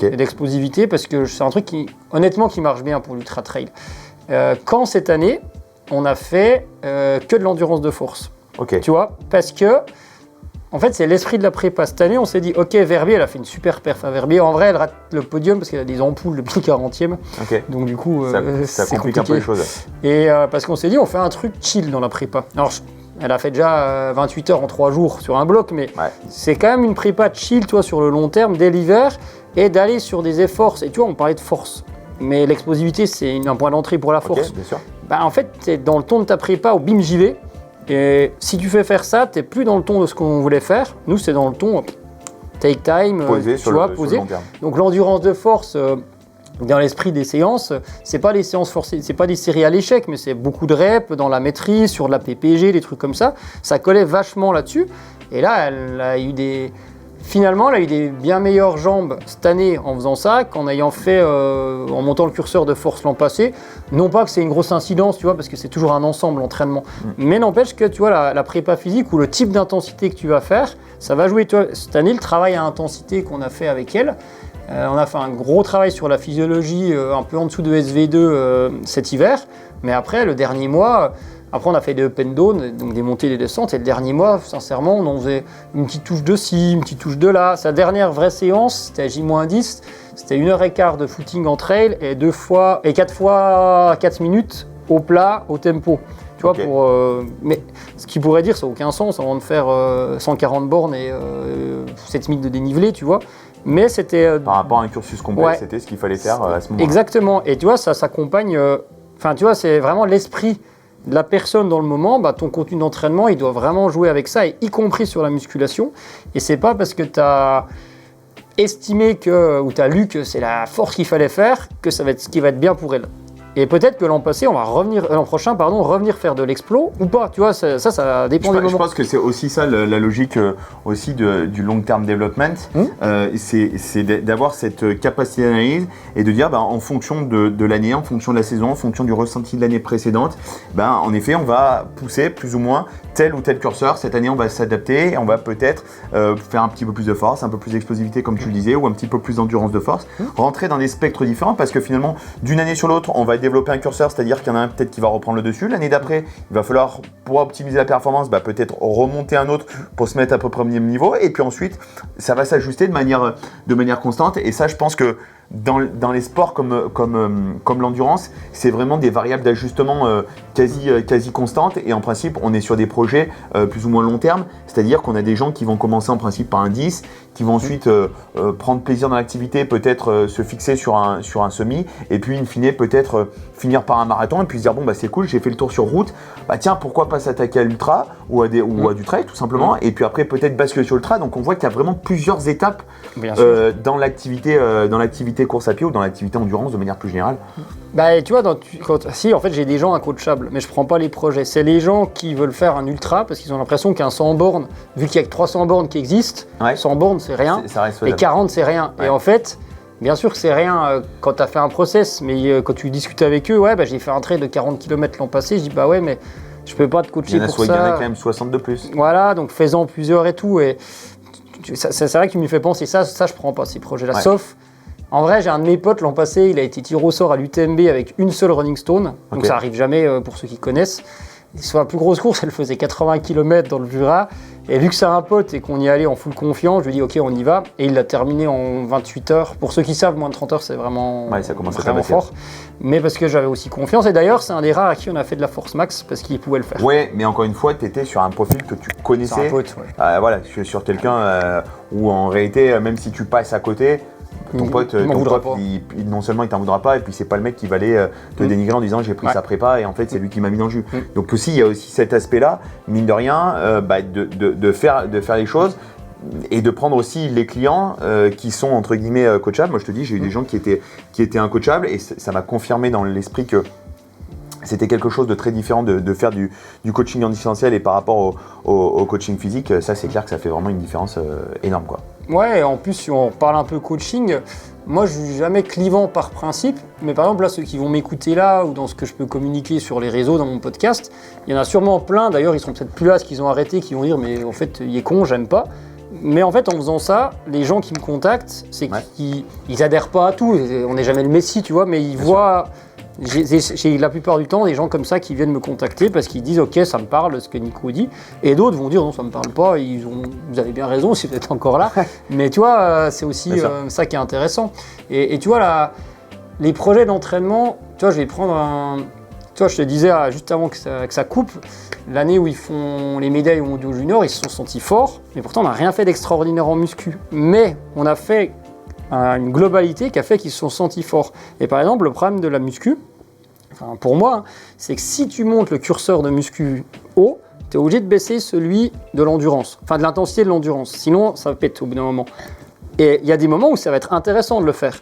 Et d'explosivité, parce que c'est un truc qui marche bien pour l'ultra trail. Quand cette année, on a fait que de l'endurance de force. Tu vois, parce que en fait, c'est l'esprit de la prépa. Cette année, on s'est dit, ok, Verbier, elle a fait une super perf à Verbier. En vrai, elle rate le podium parce qu'elle a des ampoules depuis le 40e. Donc du coup, ça complique un peu les choses. Et parce qu'on s'est dit, on fait un truc chill dans la prépa. Alors, elle a fait déjà 28 heures en 3 jours sur un bloc, mais c'est quand même une prépa chill, toi, sur le long terme, dès l'hiver, et d'aller sur des efforts. Et tu vois, on parlait de force, mais l'explosivité, c'est un point d'entrée pour la force. Bien sûr. Bah, en fait, tu es dans le ton de ta prépa au bim, j'y vais. Et si tu fais faire ça, tu n'es plus dans le ton de ce qu'on voulait faire. Nous, c'est dans le ton take time, posé sur le long terme. Donc l'endurance de force, dans l'esprit des séances, c'est pas des séances forcées, c'est pas des séries à l'échec, mais c'est beaucoup de reps dans la maîtrise, sur de la PPG, des trucs comme ça. Ça collait vachement là-dessus. Et là, Finalement, elle a eu des bien meilleures jambes cette année en faisant ça qu'en ayant fait, en montant le curseur de force l'an passé. Non pas que c'est une grosse incidence, tu vois, parce que c'est toujours un ensemble, l'entraînement. Mais n'empêche que, tu vois, la prépa physique ou le type d'intensité que tu vas faire, ça va jouer. Tu vois, cette année, le travail à intensité qu'on a fait avec elle, on a fait un gros travail sur la physiologie, un peu en dessous de SV2 cet hiver. Mais après, le dernier mois... Après, on a fait des up and down, donc des montées et des descentes. Et le dernier mois, sincèrement, on en faisait une petite touche de ci, une petite touche de là. Sa dernière vraie séance, c'était à J-10. C'était 1h15 de footing en trail et 4 fois 4 minutes au plat, au tempo. Tu vois, mais ce qui pourrait dire, ça n'a aucun sens avant de faire 140 bornes et 7000 de dénivelé, tu vois. Mais c'était... Par rapport à un cursus complet, c'était ce qu'il fallait faire à ce moment-là. Exactement. Et tu vois, ça s'accompagne... Enfin, tu vois, c'est vraiment l'esprit de la personne dans le moment. Ton contenu d'entraînement, il doit vraiment jouer avec ça, y compris sur la musculation. Et c'est pas parce que tu as estimé ou tu as lu que c'est la force qu'il fallait faire que ça va être ce qui va être bien pour elle. Et peut-être que l'an prochain, revenir faire de l'explo ou pas. Tu vois, ça dépend des moments. Je pense que c'est aussi ça la logique aussi du long term development. C'est d'avoir cette capacité d'analyse et de dire, en fonction de l'année, en fonction de la saison, en fonction du ressenti de l'année précédente, en effet, on va pousser plus ou moins tel ou tel curseur. Cette année, on va s'adapter et on va peut-être faire un petit peu plus de force, un peu plus d'explosivité, comme tu le disais, ou un petit peu plus d'endurance de force. Rentrer dans des spectres différents parce que finalement, d'une année sur l'autre, on va développer un curseur, c'est-à-dire qu'il y en a un peut-être qui va reprendre le dessus. L'année d'après, il va falloir, pour optimiser la performance, peut-être remonter un autre pour se mettre à peu près au même niveau. Et puis ensuite, ça va s'ajuster de manière constante. Et ça, je pense que dans les sports comme l'endurance, c'est vraiment des variables d'ajustement quasi constantes. Et en principe, on est sur des projets plus ou moins long terme. C'est-à-dire qu'on a des gens qui vont commencer en principe par un 10, qui vont ensuite prendre plaisir dans l'activité, peut-être se fixer sur un semi, et puis in fine peut-être finir par un marathon, et puis se dire bon bah c'est cool, j'ai fait le tour sur route, bah tiens pourquoi pas s'attaquer à l'ultra ou à du trail tout simplement, et puis après peut-être basculer sur l'ultra. Donc on voit qu'il y a vraiment plusieurs étapes dans l'activité course à pied ou dans l'activité endurance de manière plus générale. Bah tu vois, si en fait j'ai des gens incoachables, mais je prends pas les projets. C'est les gens qui veulent faire un ultra parce qu'ils ont l'impression qu'un 100 bornes, vu qu'il y a que 300 bornes qui existent, 100 bornes c'est rien, et 40 c'est rien. Ouais. Et en fait, bien sûr que c'est rien quand tu as fait un process, mais quand tu discutes avec eux, j'ai fait un trail de 40 km l'an passé, je dis bah ouais mais je peux pas te coacher pour ça. Il y en a quand même 60 de plus. Voilà, donc fais-en plusieurs et tout. Et c'est vrai qu'il me fait penser ça je prends pas ces projets-là, sauf... En vrai, j'ai un de mes potes l'an passé, il a été tiré au sort à l'UTMB avec une seule running stone, donc ça arrive jamais pour ceux qui connaissent. Sur la plus grosse course, elle faisait 80 km dans le Jura, et vu que c'est un pote et qu'on y allait en full confiance, je lui ai dit ok on y va, et il l'a terminé en 28 heures. Pour ceux qui savent, moins de 30 heures c'est vraiment, vraiment fort, mais parce que j'avais aussi confiance, et d'ailleurs c'est un des rares à qui on a fait de la force max, parce qu'il pouvait le faire. Ouais, mais encore une fois, tu étais sur un profil que tu connaissais, c'est un pote, voilà, sur quelqu'un où en réalité, même si tu passes à côté, ton pote, non seulement il t'en voudra pas, et puis c'est pas le mec qui va aller te dénigrer en disant j'ai pris sa prépa et en fait c'est lui qui m'a mis dans le jus. Donc aussi il y a aussi cet aspect-là, mine de rien, de faire les choses et de prendre aussi les clients qui sont entre guillemets coachables. Moi je te dis, j'ai eu des gens qui étaient incoachables, et ça m'a confirmé dans l'esprit que c'était quelque chose de très différent de faire du coaching en distanciel, et par rapport au coaching physique, ça c'est clair que ça fait vraiment une différence énorme quoi. Ouais, et en plus, si on parle un peu coaching, moi je suis jamais clivant par principe, mais par exemple là, ceux qui vont m'écouter là, ou dans ce que je peux communiquer sur les réseaux, dans mon podcast, il y en a sûrement plein, d'ailleurs ils sont peut-être plus là parce qu'ils ont arrêté, qui vont dire mais en fait il est con, j'aime pas. Mais en fait en faisant ça, les gens qui me contactent, c'est qu'ils adhèrent pas à tout, on n'est jamais le Messi, tu vois, mais ils voient... J'ai la plupart du temps des gens comme ça qui viennent me contacter parce qu'ils disent ok ça me parle ce que Nico dit, et d'autres vont dire non ça me parle pas, vous avez bien raison, c'est peut-être encore là, mais tu vois c'est aussi ça qui est intéressant, et tu vois les projets d'entraînement, tu vois je vais prendre tu vois je te disais juste avant que ça coupe, l'année où ils font les médailles au Mondiaux Junior, ils se sont sentis forts, mais pourtant on n'a rien fait d'extraordinaire en muscu, mais on a fait une globalité qui a fait qu'ils se sont sentis forts. Et par exemple, le problème de la muscu, pour moi, c'est que si tu montes le curseur de muscu haut, tu es obligé de baisser celui de l'endurance, enfin de l'intensité de l'endurance, sinon ça pète au bout d'un moment. Et il y a des moments où ça va être intéressant de le faire,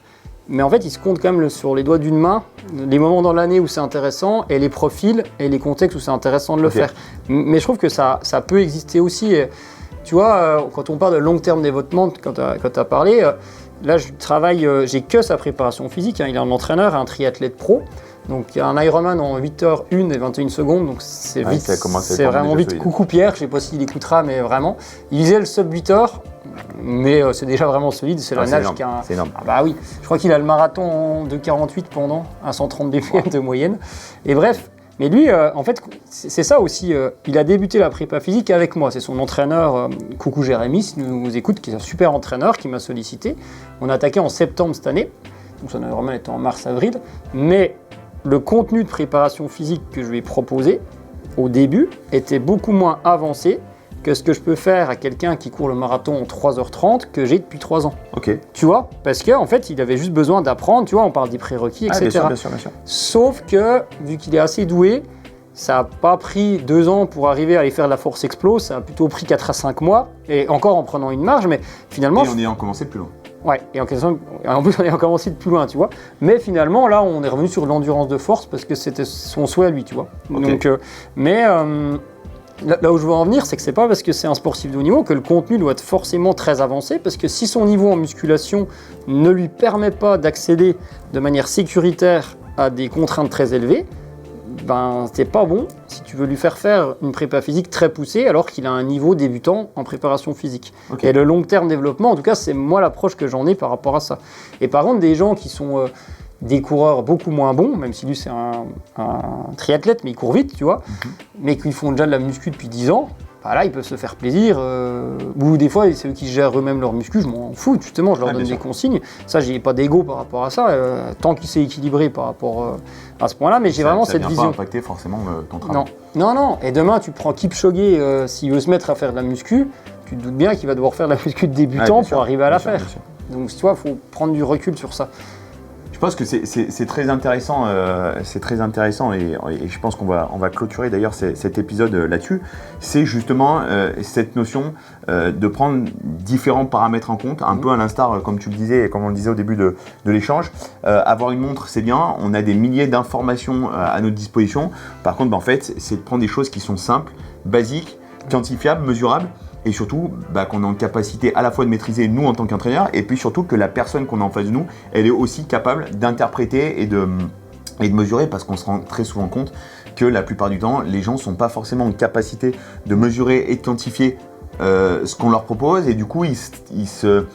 mais en fait il se compte quand même sur les doigts d'une main les moments dans l'année où c'est intéressant, et les profils et les contextes où c'est intéressant de le faire. Mais je trouve que ça peut exister aussi. Et, tu vois, quand on parle de long terme développement, quand tu as parlé... Là, je travaille, j'ai que sa préparation physique, il est un entraîneur, un triathlète pro, donc un Ironman en 8h01 et 21 secondes, donc c'est vite, c'est vraiment vite. Coucou Pierre, je sais pas s'il écoutera, mais vraiment, il visait le sub 8h, mais c'est déjà vraiment solide, c'est la nage qui a c'est énorme. Ah bah oui, je crois qu'il a le marathon en 2h48 pendant, à 130 BPM de moyenne, et bref. Mais lui, en fait, c'est ça aussi. Il a débuté la prépa physique avec moi. C'est son entraîneur, coucou Jérémy, s'il nous écoute, qui est un super entraîneur, qui m'a sollicité. On a attaqué en septembre cette année. Donc ça normalement été en mars-avril. Mais le contenu de préparation physique que je lui ai proposé au début était beaucoup moins avancé que ce que je peux faire à quelqu'un qui court le marathon en 3h30 que j'ai depuis 3 ans. Ok. Tu vois, parce qu'en fait, il avait juste besoin d'apprendre, tu vois, on parle des prérequis, etc. Bien sûr. Sauf que, vu qu'il est assez doué, ça n'a pas pris 2 ans pour arriver à aller faire de la force explo, ça a plutôt pris 4 à 5 mois, et encore en prenant une marge, mais finalement... Et en ayant commencé de plus loin. Ouais, et en plus on ayant commencé de plus loin, tu vois. Mais finalement, là, on est revenu sur l'endurance de force, parce que c'était son souhait à lui, tu vois. Okay. Donc, là où je veux en venir, c'est que c'est pas parce que c'est un sportif de haut niveau que le contenu doit être forcément très avancé, parce que si son niveau en musculation ne lui permet pas d'accéder de manière sécuritaire à des contraintes très élevées, ben c'est pas bon si tu veux lui faire une prépa physique très poussée alors qu'il a un niveau débutant en préparation physique. Okay. Et le long terme développement, en tout cas, c'est moi l'approche que j'en ai par rapport à ça. Et par contre, des gens qui sont des coureurs beaucoup moins bons, même si lui c'est un triathlète, mais il court vite, tu vois, mais qui font déjà de la muscu depuis 10 ans, Là, ils peuvent se faire plaisir. Ou des fois, c'est eux qui gèrent eux-mêmes leur muscu, je m'en fous, justement, je leur donne des consignes. Ça, j'ai pas d'ego par rapport à ça, tant qu'il s'est équilibré par rapport à ce point-là, mais j'ai vraiment cette vision. Ça vient pas impacter forcément ton travail. Non. Et demain, tu prends Kipchoge, s'il veut se mettre à faire de la muscu, tu te doutes bien qu'il va devoir faire de la muscu de débutant pour arriver à la faire. Donc, tu vois, il faut prendre du recul sur ça. Je pense que c'est très intéressant, et je pense qu'on va clôturer d'ailleurs cet épisode là-dessus. C'est justement cette notion de prendre différents paramètres en compte, un peu à l'instar, comme tu le disais et comme on le disait au début de l'échange. Avoir une montre, c'est bien, on a des milliers d'informations à notre disposition. Par contre, en fait, c'est de prendre des choses qui sont simples, basiques, quantifiables, mesurables. Et surtout, qu'on est en capacité à la fois de maîtriser nous en tant qu'entraîneur, et puis surtout que la personne qu'on a en face de nous, elle est aussi capable d'interpréter et de mesurer, parce qu'on se rend très souvent compte que la plupart du temps, les gens ne sont pas forcément en capacité de mesurer et de quantifier ce qu'on leur propose, et du coup, ils se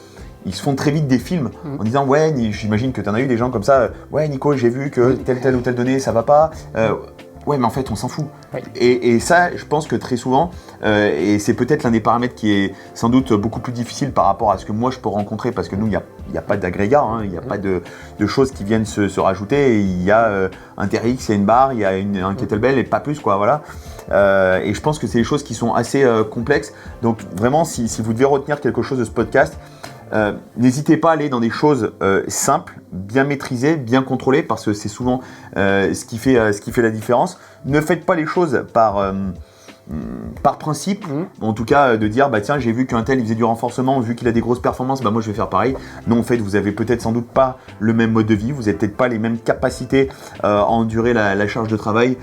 font très vite des films en disant « Ouais, j'imagine que tu en as eu des gens comme ça, ouais Nico, j'ai vu que telle ou telle donnée, ça va pas. Ouais, mais en fait, on s'en fout. » Et ça, je pense que très souvent, et c'est peut-être l'un des paramètres qui est sans doute beaucoup plus difficile par rapport à ce que moi je peux rencontrer, parce que nous, il n'y a pas d'agrégat, il n'y a pas de choses qui viennent se rajouter. Il y a un TRX, il y a une barre, il y a un kettlebell et pas plus, quoi, voilà. Et je pense que c'est des choses qui sont assez complexes. Donc vraiment, si vous devez retenir quelque chose de ce podcast, n'hésitez pas à aller dans des choses simples, bien maîtrisées, bien contrôlées, parce que c'est souvent ce qui fait la différence. Ne faites pas les choses par principe, en tout cas de dire tiens, j'ai vu qu'un tel il faisait du renforcement, vu qu'il a des grosses performances, moi je vais faire pareil. Non, en fait, vous avez peut-être sans doute pas le même mode de vie, vous n'avez peut-être pas les mêmes capacités à endurer la charge de travail,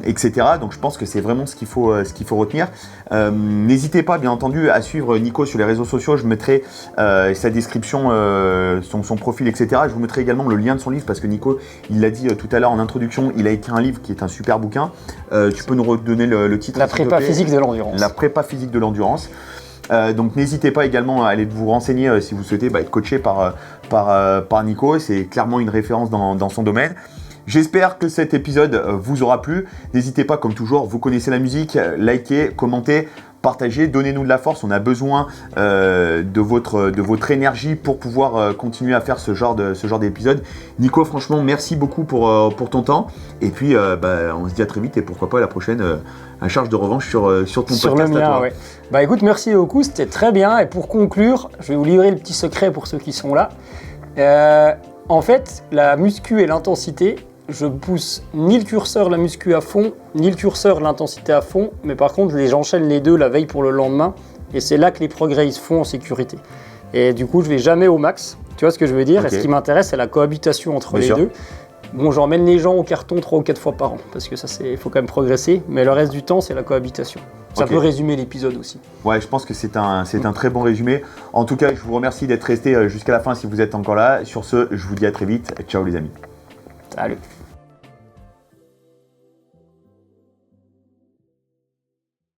etc. Donc je pense que c'est vraiment ce qu'il faut retenir. N'hésitez pas, bien entendu, à suivre Nico sur les réseaux sociaux. Je mettrai sa description, son profil, etc. Je vous mettrai également le lien de son livre, parce que Nico, il l'a dit tout à l'heure en introduction, il a écrit un livre qui est un super bouquin. Tu peux nous redonner le titre? La prépa physique de l'endurance. La prépa physique de l'endurance. Donc n'hésitez pas également à aller vous renseigner si vous souhaitez être coaché par Nico. C'est clairement une référence dans son domaine. J'espère que cet épisode vous aura plu. N'hésitez pas, comme toujours, vous connaissez la musique, likez, commentez, partagez, donnez-nous de la force. On a besoin de votre énergie pour pouvoir continuer à faire ce genre d'épisode. Nico, franchement, merci beaucoup pour ton temps. Et puis, on se dit à très vite, et pourquoi pas la prochaine à charge de revanche sur ton sur podcast. Le mien, à toi. Ouais. Écoute, merci beaucoup, c'était très bien. Et pour conclure, je vais vous livrer le petit secret pour ceux qui sont là. En fait, la muscu et l'intensité, je pousse ni le curseur la muscu à fond, ni le curseur l'intensité à fond, mais par contre, j'enchaîne les deux la veille pour le lendemain, et c'est là que les progrès ils se font en sécurité. Et du coup, je vais jamais au max, tu vois ce que je veux dire? Okay. Et ce qui m'intéresse, c'est la cohabitation entre les deux. Bon, j'emmène les gens au carton 3 ou 4 fois par an, parce que ça, il faut quand même progresser, mais le reste du temps, c'est la cohabitation. Ça peut résumer l'épisode aussi. Ouais, je pense que c'est un très bon résumé. En tout cas, je vous remercie d'être resté jusqu'à la fin si vous êtes encore là. Sur ce, je vous dis à très vite. Ciao les amis. Salut.